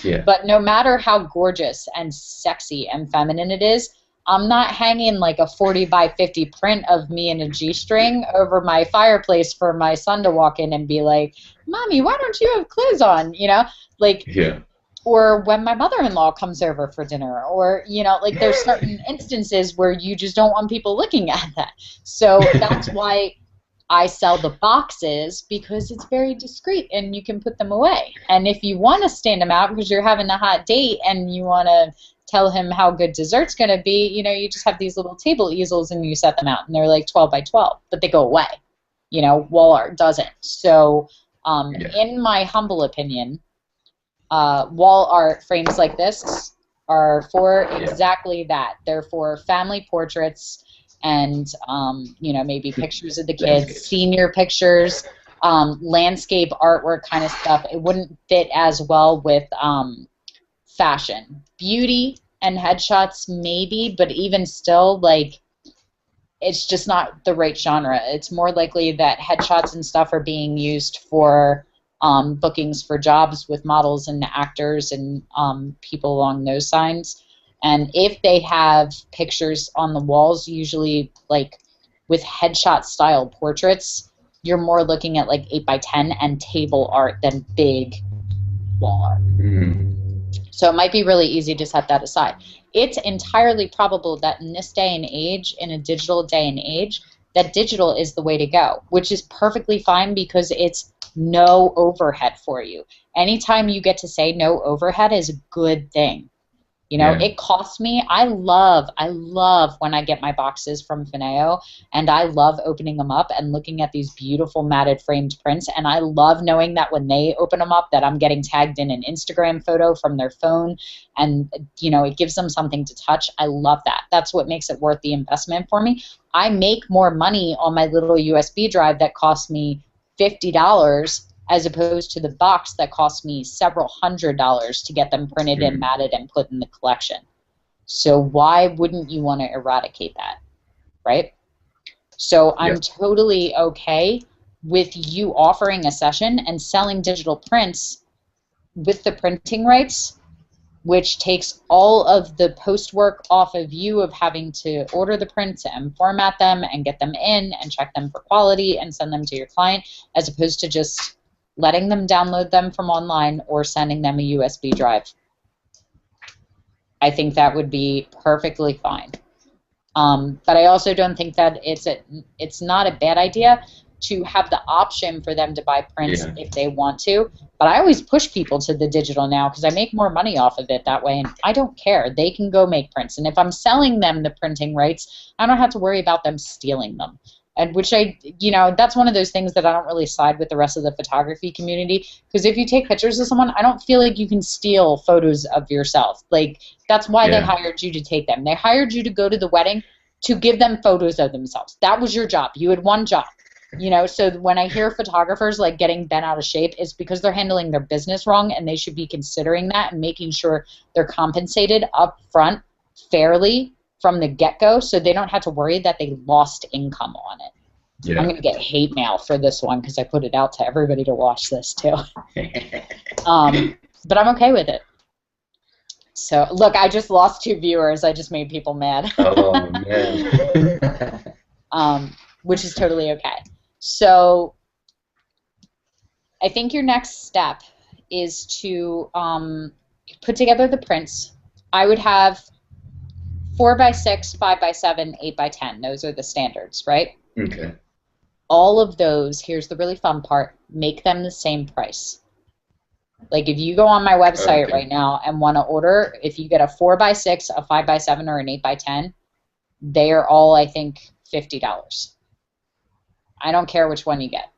Yeah. But no matter how gorgeous and sexy and feminine it is, I'm not hanging like a 40 by 50 print of me in a G-string over my fireplace for my son to walk in and be like, Mommy, why don't you have clothes on? You know, like, Yeah. or when my mother-in-law comes over for dinner, or, you know, like, there's certain instances where you just don't want people looking at that. So that's why I sell the boxes, because it's very discreet and you can put them away. And if you want to stand them out because you're having a hot date and you want to tell him how good dessert's going to be, you know, you just have these little table easels and you set them out, and they're like 12 by 12, but they go away. You know, wall art doesn't. So in my humble opinion, wall art frames like this are for exactly that. They're for family portraits and, you know, maybe pictures of the kids, senior pictures, landscape artwork kind of stuff. It wouldn't fit as well with fashion. Beauty and headshots maybe, but even still, like, it's just not the right genre. It's more likely that headshots and stuff are being used for bookings for jobs with models and actors and people along those lines. And if they have pictures on the walls, usually like with headshot style portraits, you're more looking at like 8 by 10 and table art than big wall art. So it might be really easy to set that aside. It's entirely probable that in this day and age, in a digital day and age, that digital is the way to go, which is perfectly fine because it's no overhead for you. Anytime you get to say no overhead is a good thing. You know, it costs me. I love when I get my boxes from Fineo, and I love opening them up and looking at these beautiful matted framed prints. And I love knowing that when they open them up, that I'm getting tagged in an Instagram photo from their phone, and, you know, it gives them something to touch. I love that. That's what makes it worth the investment for me. I make more money on my little USB drive that costs me $50 as opposed to the box that cost me several $100s to get them printed and matted and put in the collection. So why wouldn't you want to eradicate that, right? So I'm totally okay with you offering a session and selling digital prints with the printing rights, which takes all of the post work off of you of having to order the prints and format them and get them in and check them for quality and send them to your client, as opposed to just letting them download them from online or sending them a USB drive. I think that would be perfectly fine. But I also don't think that it's not a bad idea to have the option for them to buy prints if they want to. But I always push people to the digital now because I make more money off of it that way, and I don't care. They can go make prints. And if I'm selling them the printing rights, I don't have to worry about them stealing them. And which you know, that's one of those things that I don't really side with the rest of the photography community, because if you take pictures of someone, I don't feel like you can steal photos of yourself. Like, that's why they hired you to take them. They hired you to go to the wedding to give them photos of themselves. That was your job. You had one job. You know, so when I hear photographers like getting bent out of shape, it's because they're handling their business wrong, and they should be considering that and making sure they're compensated up front fairly from the get-go, so they don't have to worry that they lost income on it. I'm going to get hate mail for this one because I put it out to everybody to watch this too. But I'm okay with it. So, look, I just lost 2 viewers. I just made people mad. Oh, man. Which is totally okay. So I think your next step is to put together the prints. I would have 4 by 6, 5 by 7, 8 by 10. Those are the standards, right? Okay. All of those, here's the really fun part, make them the same price. Like, if you go on my website right now and want to order, if you get a 4 by 6, a 5 by 7, or an 8 by 10, they are all, I think, $50. I don't care which one you get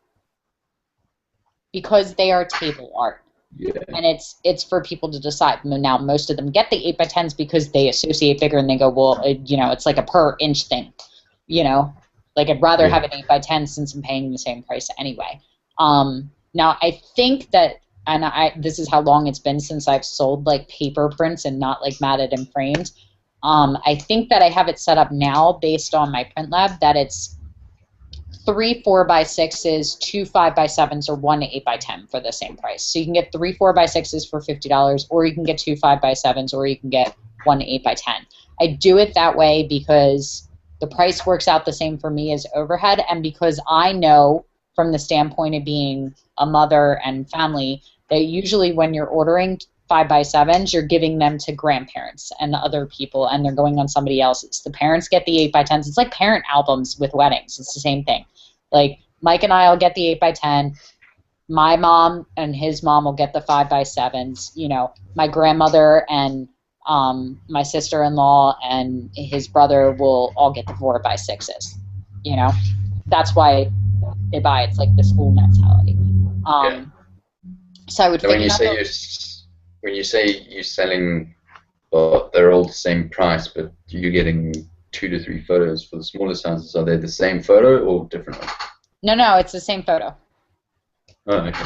because they are table art. Yeah. And it's for people to decide. Now, most of them get the 8x10s because they associate bigger and they go, well, it's like a per inch thing. Like I'd rather have an 8x10 since I'm paying the same price anyway. Now, I think that, and this is how long it's been since I've sold like paper prints and not like matted and framed. I think that I have it set up now based on my print lab that it's 3 4x6s, 2 5x7s, or 1 8x10 for the same price. So you can get 3 4x6s for $50, or you can get 2 5x7s, or you can get 1 8x10. I do it that way because the price works out the same for me as overhead, and because I know from the standpoint of being a mother and family that usually when you're ordering 5x7s, you're giving them to grandparents and other people, and they're going on somebody else's. The parents get the 8x10s. It's like parent albums with weddings. It's the same thing. Like Mike and I will get the 8x10. My mom and his mom will get the 5x7s. My grandmother and my sister-in-law and his brother will all get the 4x6s. That's why they buy. It's like the school mentality. So I would So figure when you say you're selling, well, they're all the same price, but you're getting 2 to 3 photos for the smaller sizes. Are they the same photo or different ones? No, it's the same photo. Oh, okay.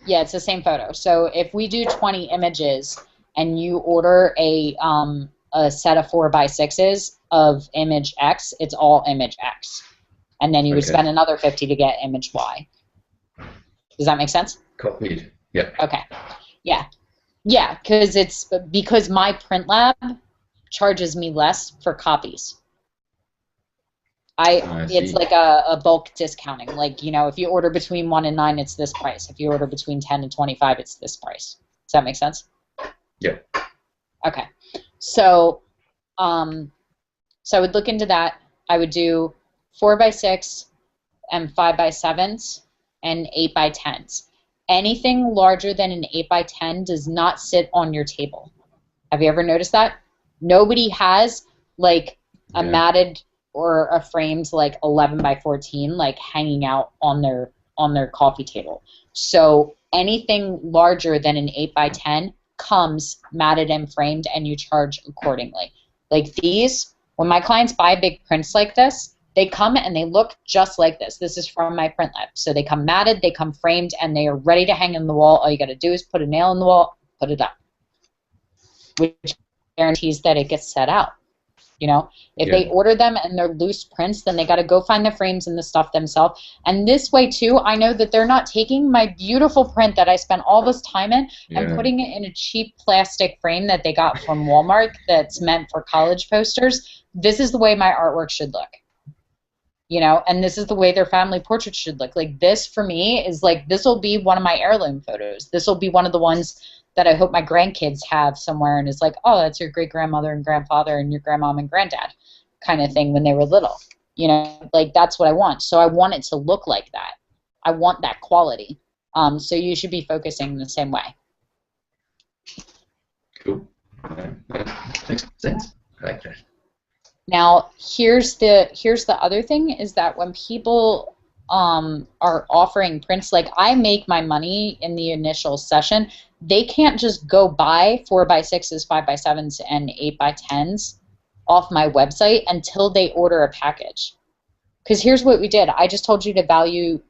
Yeah, it's the same photo. So if we do 20 images and you order a set of 4x6s of image X, it's all image X. And then you would spend another $50 to get image Y. Does that make sense? Copied. Yeah. Okay. Yeah. Yeah, because my print lab charges me less for copies. It's like a bulk discounting. Like, if you order between 1 and 9, it's this price. If you order between 10 and 25, it's this price. Does that make sense? Yeah. Okay. So, so I would look into that. I would do 4x6 and 5x7s and 8x10s. Anything larger than an 8x10 does not sit on your table. Have you ever noticed that? Nobody has like a matted or a framed like 11x14 like hanging out on their coffee table. So anything larger than an 8x10 comes matted and framed, and you charge accordingly. Like these, when my clients buy big prints like this, they come and they look just like this. This is from my print lab. So they come matted, they come framed, and they are ready to hang in the wall. All you got to do is put a nail in the wall, put it up, which guarantees that it gets set out. If they order them and they're loose prints, then they got to go find the frames and the stuff themselves. And this way, too, I know that they're not taking my beautiful print that I spent all this time in and putting it in a cheap plastic frame that they got from Walmart that's meant for college posters. This is the way my artwork should look. And this is the way their family portraits should look. Like this, for me, is like, this will be one of my heirloom photos. This will be one of the ones that I hope my grandkids have somewhere, and it's like, oh, that's your great-grandmother and grandfather and your grandmom and granddad kind of thing when they were little. Like that's what I want. So I want it to look like that. I want that quality. So you should be focusing the same way. Cool. Makes sense. I like that. Now, here's the other thing is that when people are offering prints, like I make my money in the initial session, they can't just go buy 4x6s, 5x7s, and 8x10s off my website until they order a package. Because here's what we did. I just told you to value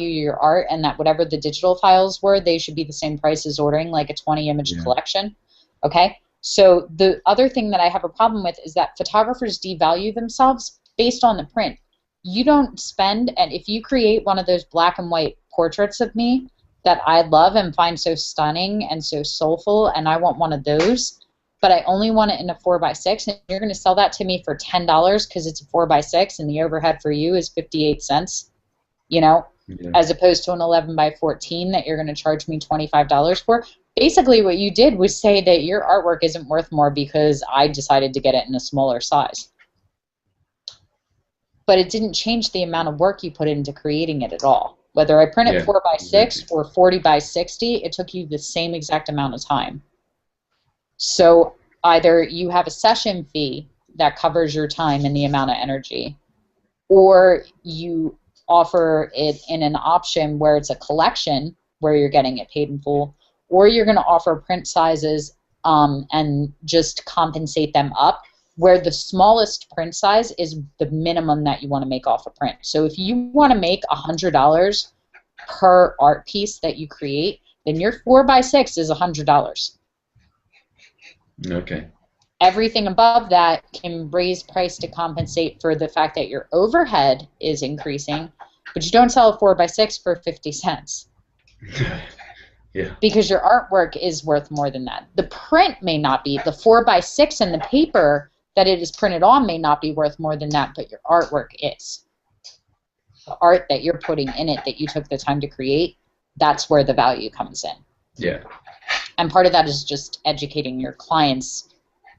your art, and that whatever the digital files were, they should be the same price as ordering like a 20-image collection. Okay? So the other thing that I have a problem with is that photographers devalue themselves based on the print. You don't spend, and if you create one of those black and white portraits of me that I love and find so stunning and so soulful, and I want one of those, but I only want it in a 4x6, and you're going to sell that to me for $10 because it's a 4x6 and the overhead for you is 58 cents, as opposed to an 11x14 that you're going to charge me $25 for. Basically what you did was say that your artwork isn't worth more because I decided to get it in a smaller size. But it didn't change the amount of work you put into creating it at all. Whether I print it 4x6 or 40x60, it took you the same exact amount of time. So either you have a session fee that covers your time and the amount of energy, or you offer it in an option where it's a collection, where you're getting it paid in full, or you're going to offer print sizes and just compensate them up, where the smallest print size is the minimum that you want to make off a print. So if you want to make $100 per art piece that you create, then your 4x6 is $100. Okay. Everything above that can raise price to compensate for the fact that your overhead is increasing, but you don't sell a 4x6 for 50 cents. Yeah. Because your artwork is worth more than that. The print may not be. The 4x6 and the paper that it is printed on may not be worth more than that, but your artwork is. The art that you're putting in it that you took the time to create, that's where the value comes in. Yeah. And part of that is just educating your clients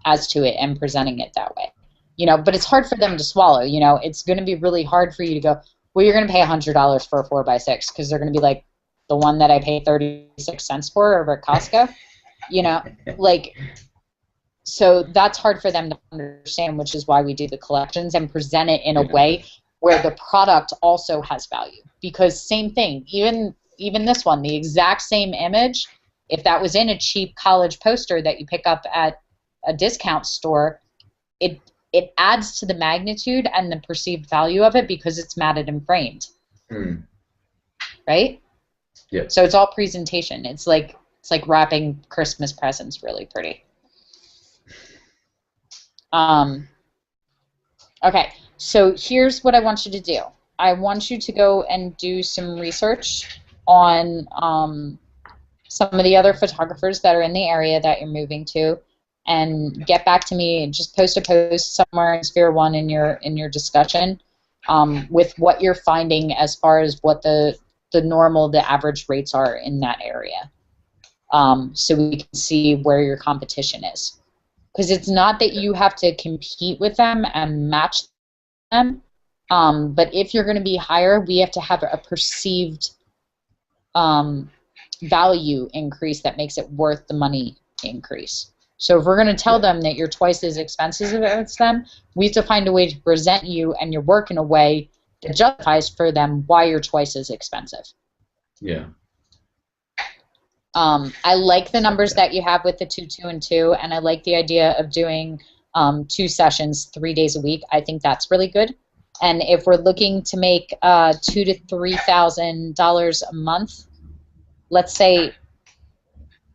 as to it and presenting it that way. But it's hard for them to swallow. It's going to be really hard for you to go, well, you're going to pay $100 for a 4x6, because they're going to be like, the one that I pay 36 cents for over at Costco, so that's hard for them to understand, which is why we do the collections and present it in a way where the product also has value. Because same thing, even this one, the exact same image, if that was in a cheap college poster that you pick up at a discount store, it adds to the magnitude and the perceived value of it because it's matted and framed. Right? Yeah. So it's all presentation. It's like wrapping Christmas presents really pretty. Okay, so here's what I want you to do. I want you to go and do some research on some of the other photographers that are in the area that you're moving to, and get back to me. Just post a post somewhere in Sphere 1 in your discussion with what you're finding as far as what the average rates are in that area, so we can see where your competition is. Because it's not that you have to compete with them and match them, but if you're going to be higher, we have to have a perceived value increase that makes it worth the money increase. So if we're going to tell them that you're twice as expensive as them, we have to find a way to present you and your work in a way that justifies for them why you're twice as expensive. Yeah. I like the numbers that you have with the 2, 2, and 2, and I like the idea of doing 2 sessions 3 days a week. I think that's really good. And if we're looking to make $2,000 to $3,000 a month, let's say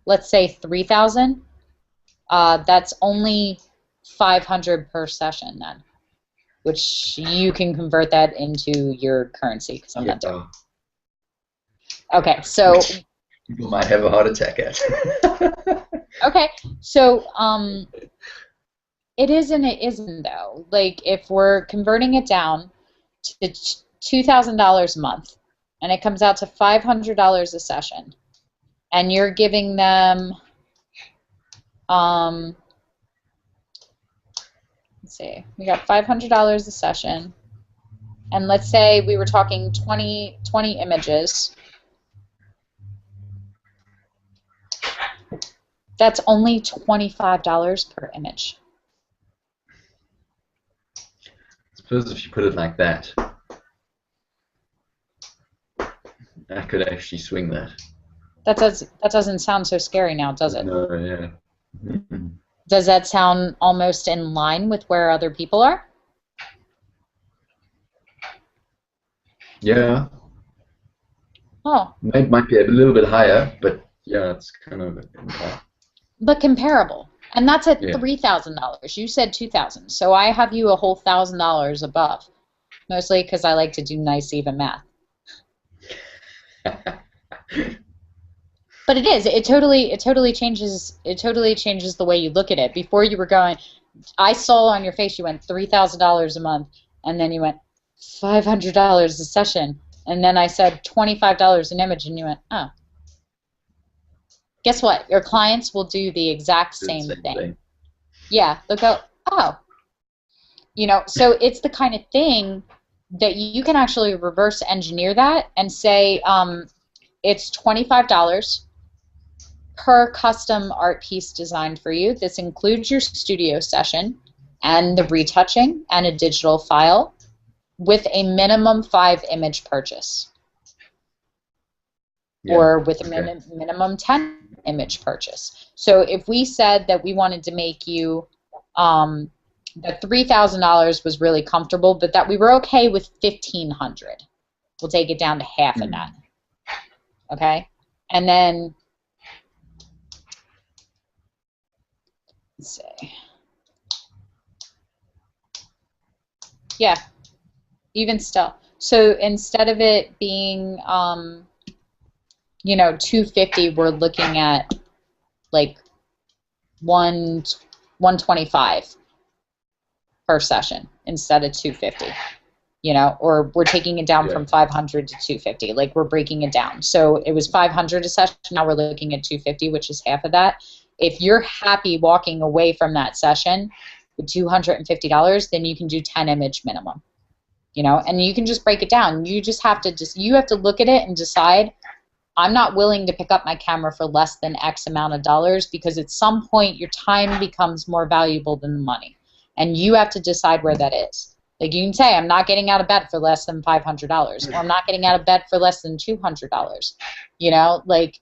$3,000. That's only $500 per session then, which you can convert that into your currency because I'm not doing. Okay, so people might have a heart attack at. Okay, so it is and it isn't though. Like if we're converting it down to $2,000 a month, and it comes out to $500 a session, and you're giving them, let's see, we got $500 a session, and let's say we were talking 20 images. That's only $25 per image. I suppose if you put it like that, I could actually swing that. That doesn't sound so scary now, does it? No, yeah. Does that sound almost in line with where other people are? Yeah. Oh. It might be a little bit higher, but yeah, it's kind of but comparable. And that's at Yeah. $3,000. You said $2,000. So I have you a whole $1,000 above. Mostly because I like to do nice even math. But it is. It totally changes the way you look at it. Before you were going, I saw on your face you went $3,000 a month, and then you went $500 a session, and then I said $25 an image, and you went, oh. Guess what? Your clients will do the exact same thing. Yeah, they'll go, oh. You know, so it's the kind of thing that you can actually reverse engineer that and say it's $25 per custom art piece designed for you. This includes your studio session and the retouching and a digital file. with a minimum 5 image purchase. Yeah. Or with a Okay. minimum 10 image purchase. So if we said that we wanted to make you that $3,000 was really comfortable, but that we were okay with 1,500, we'll take it down to half of that. Okay, and then let's see. Yeah, even still. So instead of it being, you know, 250, we're looking at like 125 per session instead of 250. You know, or we're taking it down from 500 to 250. Like, we're breaking it down. So it was 500 a session. Now we're looking at 250, which is half of that. If you're happy walking away from that session with $250, then you can do 10 image minimum. You know, and you can just break it down. You just have to you have to look at it and decide, I'm not willing to pick up my camera for less than X amount of dollars, because at some point your time becomes more valuable than the money. And you have to decide where that is. Like, you can say, I'm not getting out of bed for less than $500, or I'm not getting out of bed for less than $200, you know, like,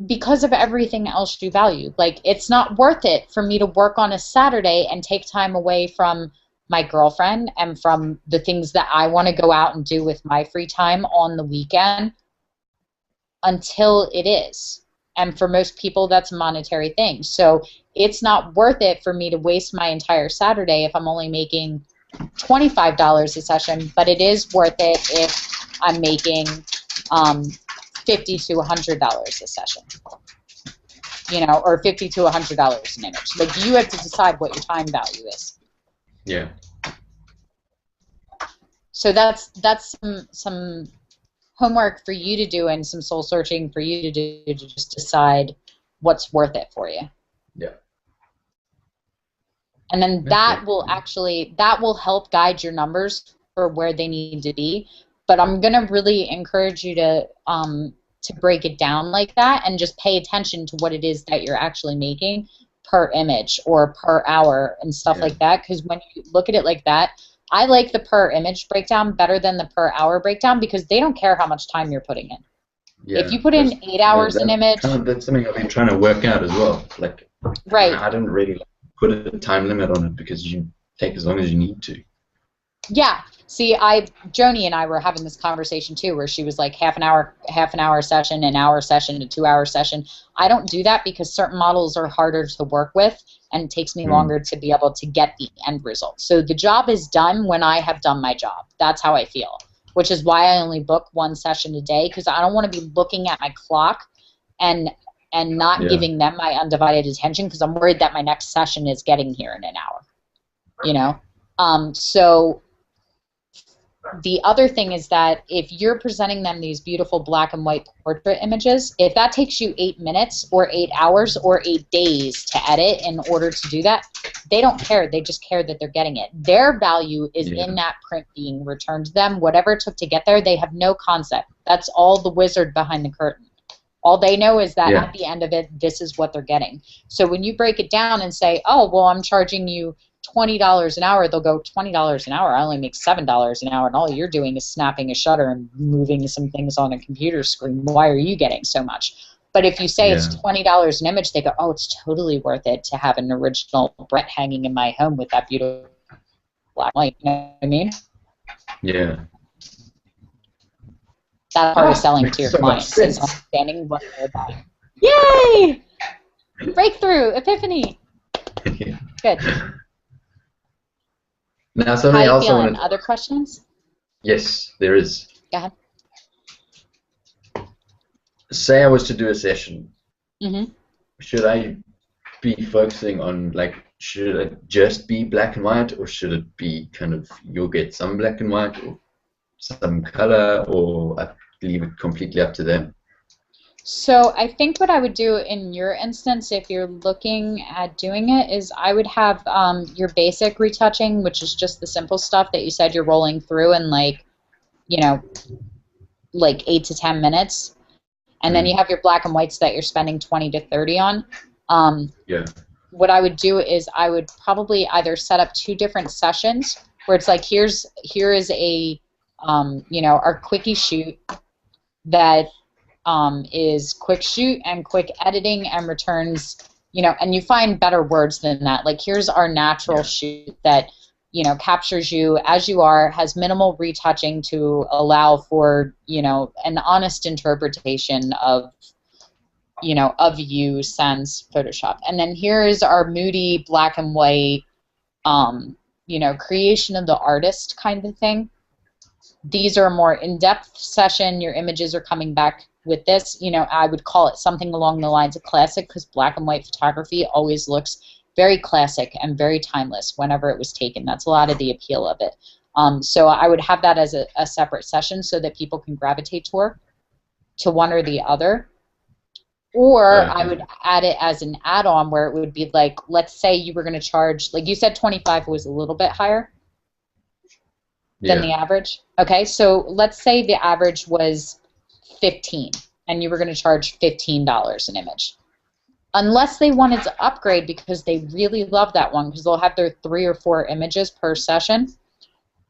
because of everything else you value. Like, it's not worth it for me to work on a Saturday and take time away from my girlfriend and from the things that I want to go out and do with my free time on the weekend until it is. And for most people, that's a monetary thing. So it's not worth it for me to waste my entire Saturday if I'm only making $25 a session, but it is worth it if I'm making $50 to $100 a session, you know, or $50 to $100 an image. Like, you have to decide what your time value is. Yeah. So that's some homework for you to do, and some soul searching for you to do, to just decide what's worth it for you. Yeah. And then that will help guide your numbers for where they need to be. But I'm gonna really encourage you to break it down like that, and just pay attention to what it is that you're actually making per image or per hour and stuff like that. Because when you look at it like that, I like the per image breakdown better than the per hour breakdown, because they don't care how much time you're putting in. Yeah, if you put in 8 hours an image, that's something I've been trying to work out as well. Like, right. I don't really put a time limit on it, because you take as long as you need to. Yeah. See, Joni and I were having this conversation too, where she was like half an hour session, an hour session, a 2-hour session. I don't do that, because certain models are harder to work with, and it takes me longer to be able to get the end result. So the job is done when I have done my job. That's how I feel, which is why I only book 1 session a day, because I don't want to be looking at my clock and not giving them my undivided attention, because I'm worried that my next session is getting here in an hour. You know? So the other thing is that if you're presenting them these beautiful black and white portrait images, if that takes you 8 minutes or 8 hours or 8 days to edit in order to do that, they don't care. They just care that they're getting it. Their value is in that print being returned to them. Whatever it took to get there, they have no concept. That's all the wizard behind the curtain. All they know is that at the end of it, this is what they're getting. So when you break it down and say, oh, well, I'm charging you $20 an hour, they'll go, $20 an hour? I only make $7 an hour, and all you're doing is snapping a shutter and moving some things on a computer screen. Why are you getting so much? But if you say it's $20 an image, they go, oh, it's totally worth it to have an original Brett hanging in my home with that beautiful black light. You know what I mean? Yeah. That's part of selling to your clients, is understanding what they're buying. Yay! Breakthrough! Epiphany! Good. Now, something How else you I feeling? wanted. Other questions? Yes, there is. Go ahead. Say I was to do a session. Mm-hmm. Should I be focusing on, like, should it just be black and white, or should it be kind of, you'll get some black and white or some color, or I leave it completely up to them? So I think what I would do in your instance, if you're looking at doing it, is I would have your basic retouching, which is just the simple stuff that you said you're rolling through in, like, you know, like 8 to 10 minutes. And then you have your black and whites that you're spending 20 to 30 on. What I would do is I would probably either set up 2 different sessions, where it's like here is a our quickie shoot that is quick shoot and quick editing and returns, and you find better words than that. Like here's our natural shoot that captures you as you are, has minimal retouching to allow for an honest interpretation of you sans Photoshop. And then here is our moody black and white creation of the artist kind of thing. These are a more in-depth session. Your images are coming back with this. I would call it something along the lines of classic, because black and white photography always looks very classic and very timeless whenever it was taken. That's a lot of the appeal of it. So I would have that as a separate session so that people can gravitate to one or the other. Or I would add it as an add-on where it would be like, let's say you were going to charge, like you said 25 was a little bit higher than the average. Okay, so let's say the average was 15 and you were going to charge $15 an image. Unless they wanted to upgrade because they really love that one, because they'll have their 3 or 4 images per session.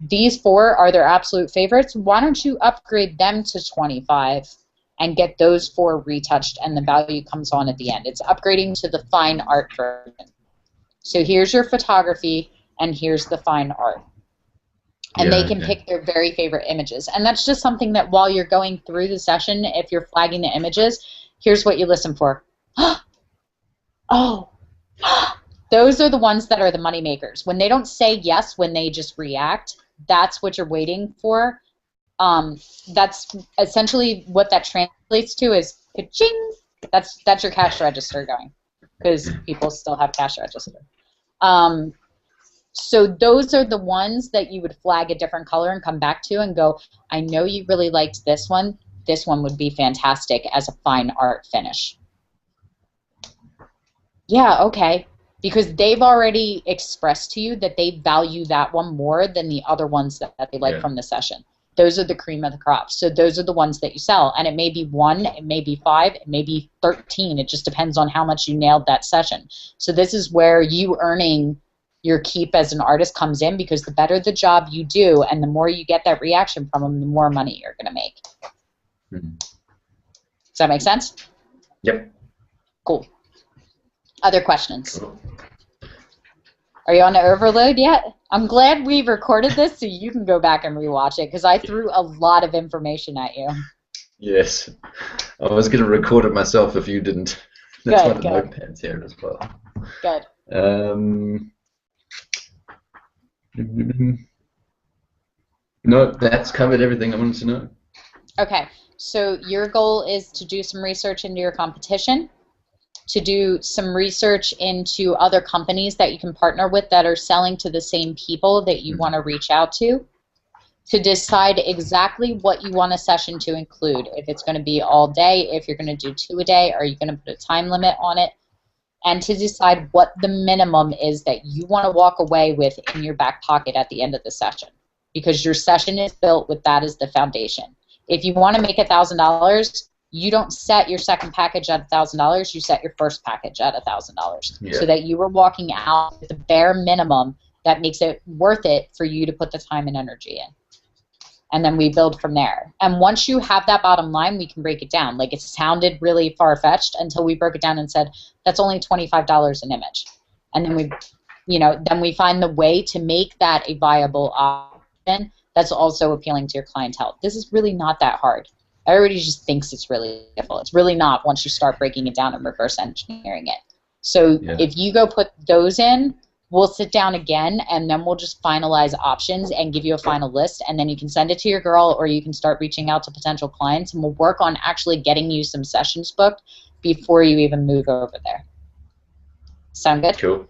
These 4 are their absolute favorites. Why don't you upgrade them to 25 and get those 4 retouched, and the value comes on at the end. It's upgrading to the fine art version. So here's your photography, and here's the fine art. And they can pick their very favorite images. And that's just something that while you're going through the session, if you're flagging the images, here's what you listen for. Oh, those are the ones that are the money makers. When they don't say yes, when they just react, that's what you're waiting for. That's essentially what that translates to is ka-ching. That's your cash register going, because people still have cash register. So those are the ones that you would flag a different color and come back to and go, I know you really liked this one. This one would be fantastic as a fine art finish. Yeah, okay. Because they've already expressed to you that they value that one more than the other ones that they like from the session. Those are the cream of the crop. So those are the ones that you sell. And it may be 1, it may be 5, it may be 13. It just depends on how much you nailed that session. So this is where you earning your keep as an artist comes in, because the better the job you do and the more you get that reaction from them, the more money you're going to make. Does that make sense? Yep. Cool. Other questions? Are you on the overload yet? I'm glad we recorded this so you can go back and rewatch it, because I threw a lot of information at you. Yes. I was going to record it myself if you didn't. That's why the notepad's here as well. Good. No, that's covered everything I wanted to know. Okay. So your goal is to do some research into your competition, to do some research into other companies that you can partner with that are selling to the same people that you want to reach out to decide exactly what you want a session to include. If it's going to be all day, if you're going to do 2 a day, are you going to put a time limit on it? And to decide what the minimum is that you want to walk away with in your back pocket at the end of the session. Because your session is built with that as the foundation. If you want to make $1,000, you don't set your second package at $1,000, you set your first package at $1,000. So that you are walking out with the bare minimum that makes it worth it for you to put the time and energy in. And then we build from there. And once you have that bottom line, we can break it down. Like, it sounded really far-fetched until we broke it down and said, that's only $25 an image. And then we find the way to make that a viable option that's also appealing to your clientele. This is really not that hard. Everybody just thinks it's really difficult. It's really not once you start breaking it down and reverse engineering it. So if you go put those in, we'll sit down again, and then we'll just finalize options and give you a final list, and then you can send it to your girl, or you can start reaching out to potential clients, and we'll work on actually getting you some sessions booked before you even move over there. Sound good? Cool.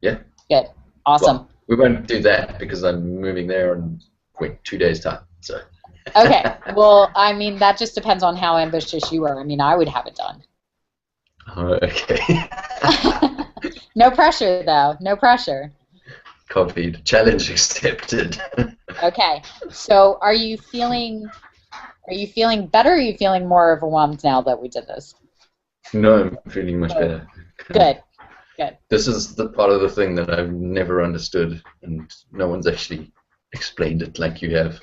Yeah. Good. Awesome. Well, we won't do that because I'm moving there in 2 days' time. So. Okay. Well, I mean, that just depends on how ambitious you are. I mean, I would have it done. Okay. No pressure, though. No pressure. Copied. Challenge accepted. Okay. So, are you feeling better? Or are you feeling more overwhelmed now that we did this? No, I'm feeling much better. Good. Good. This is the part of the thing that I've never understood, and no one's actually explained it like you have.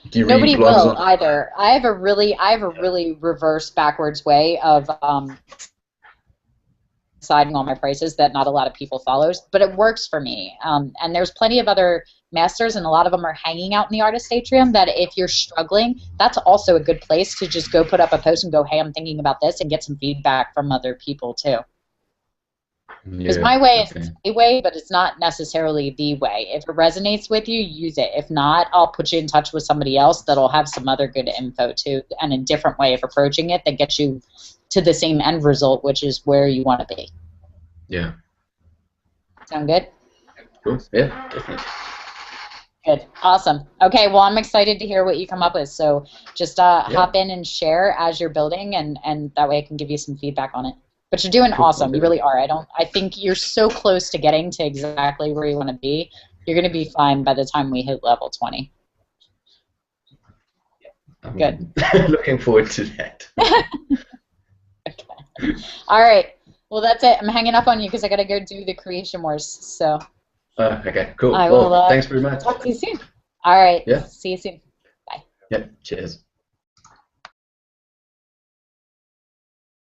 Do you read Nobody blogs will on? either. I have a really reverse backwards way of deciding all my prices that not a lot of people follows, but it works for me. And there's plenty of other masters, and a lot of them are hanging out in the artist atrium, that if you're struggling, that's also a good place to just go put up a post and go, hey, I'm thinking about this, and get some feedback from other people too. Because Yeah. my way Okay. is a way, but it's not necessarily the way. If it resonates with you, use it. If not, I'll put you in touch with somebody else that'll have some other good info too, and a different way of approaching it that gets you to the same end result, which is where you want to be. Yeah. Sound good? Cool. Yeah. Definitely. Good. Awesome. Okay, well, I'm excited to hear what you come up with. So just Yeah. hop in and share as you're building, and that way I can give you some feedback on it. But you're doing Cool. awesome. Okay. You really are. I think you're so close to getting to exactly where you want to be. You're going to be fine by the time we hit level 20. I'm Good. looking forward to that. Okay. All right. Well, that's it. I'm hanging up on you because I got to go do the creation wars. So Okay. Cool. I will Well, thanks very much. talk to you soon. All right. Yeah. See you soon. Bye. Yeah. Cheers.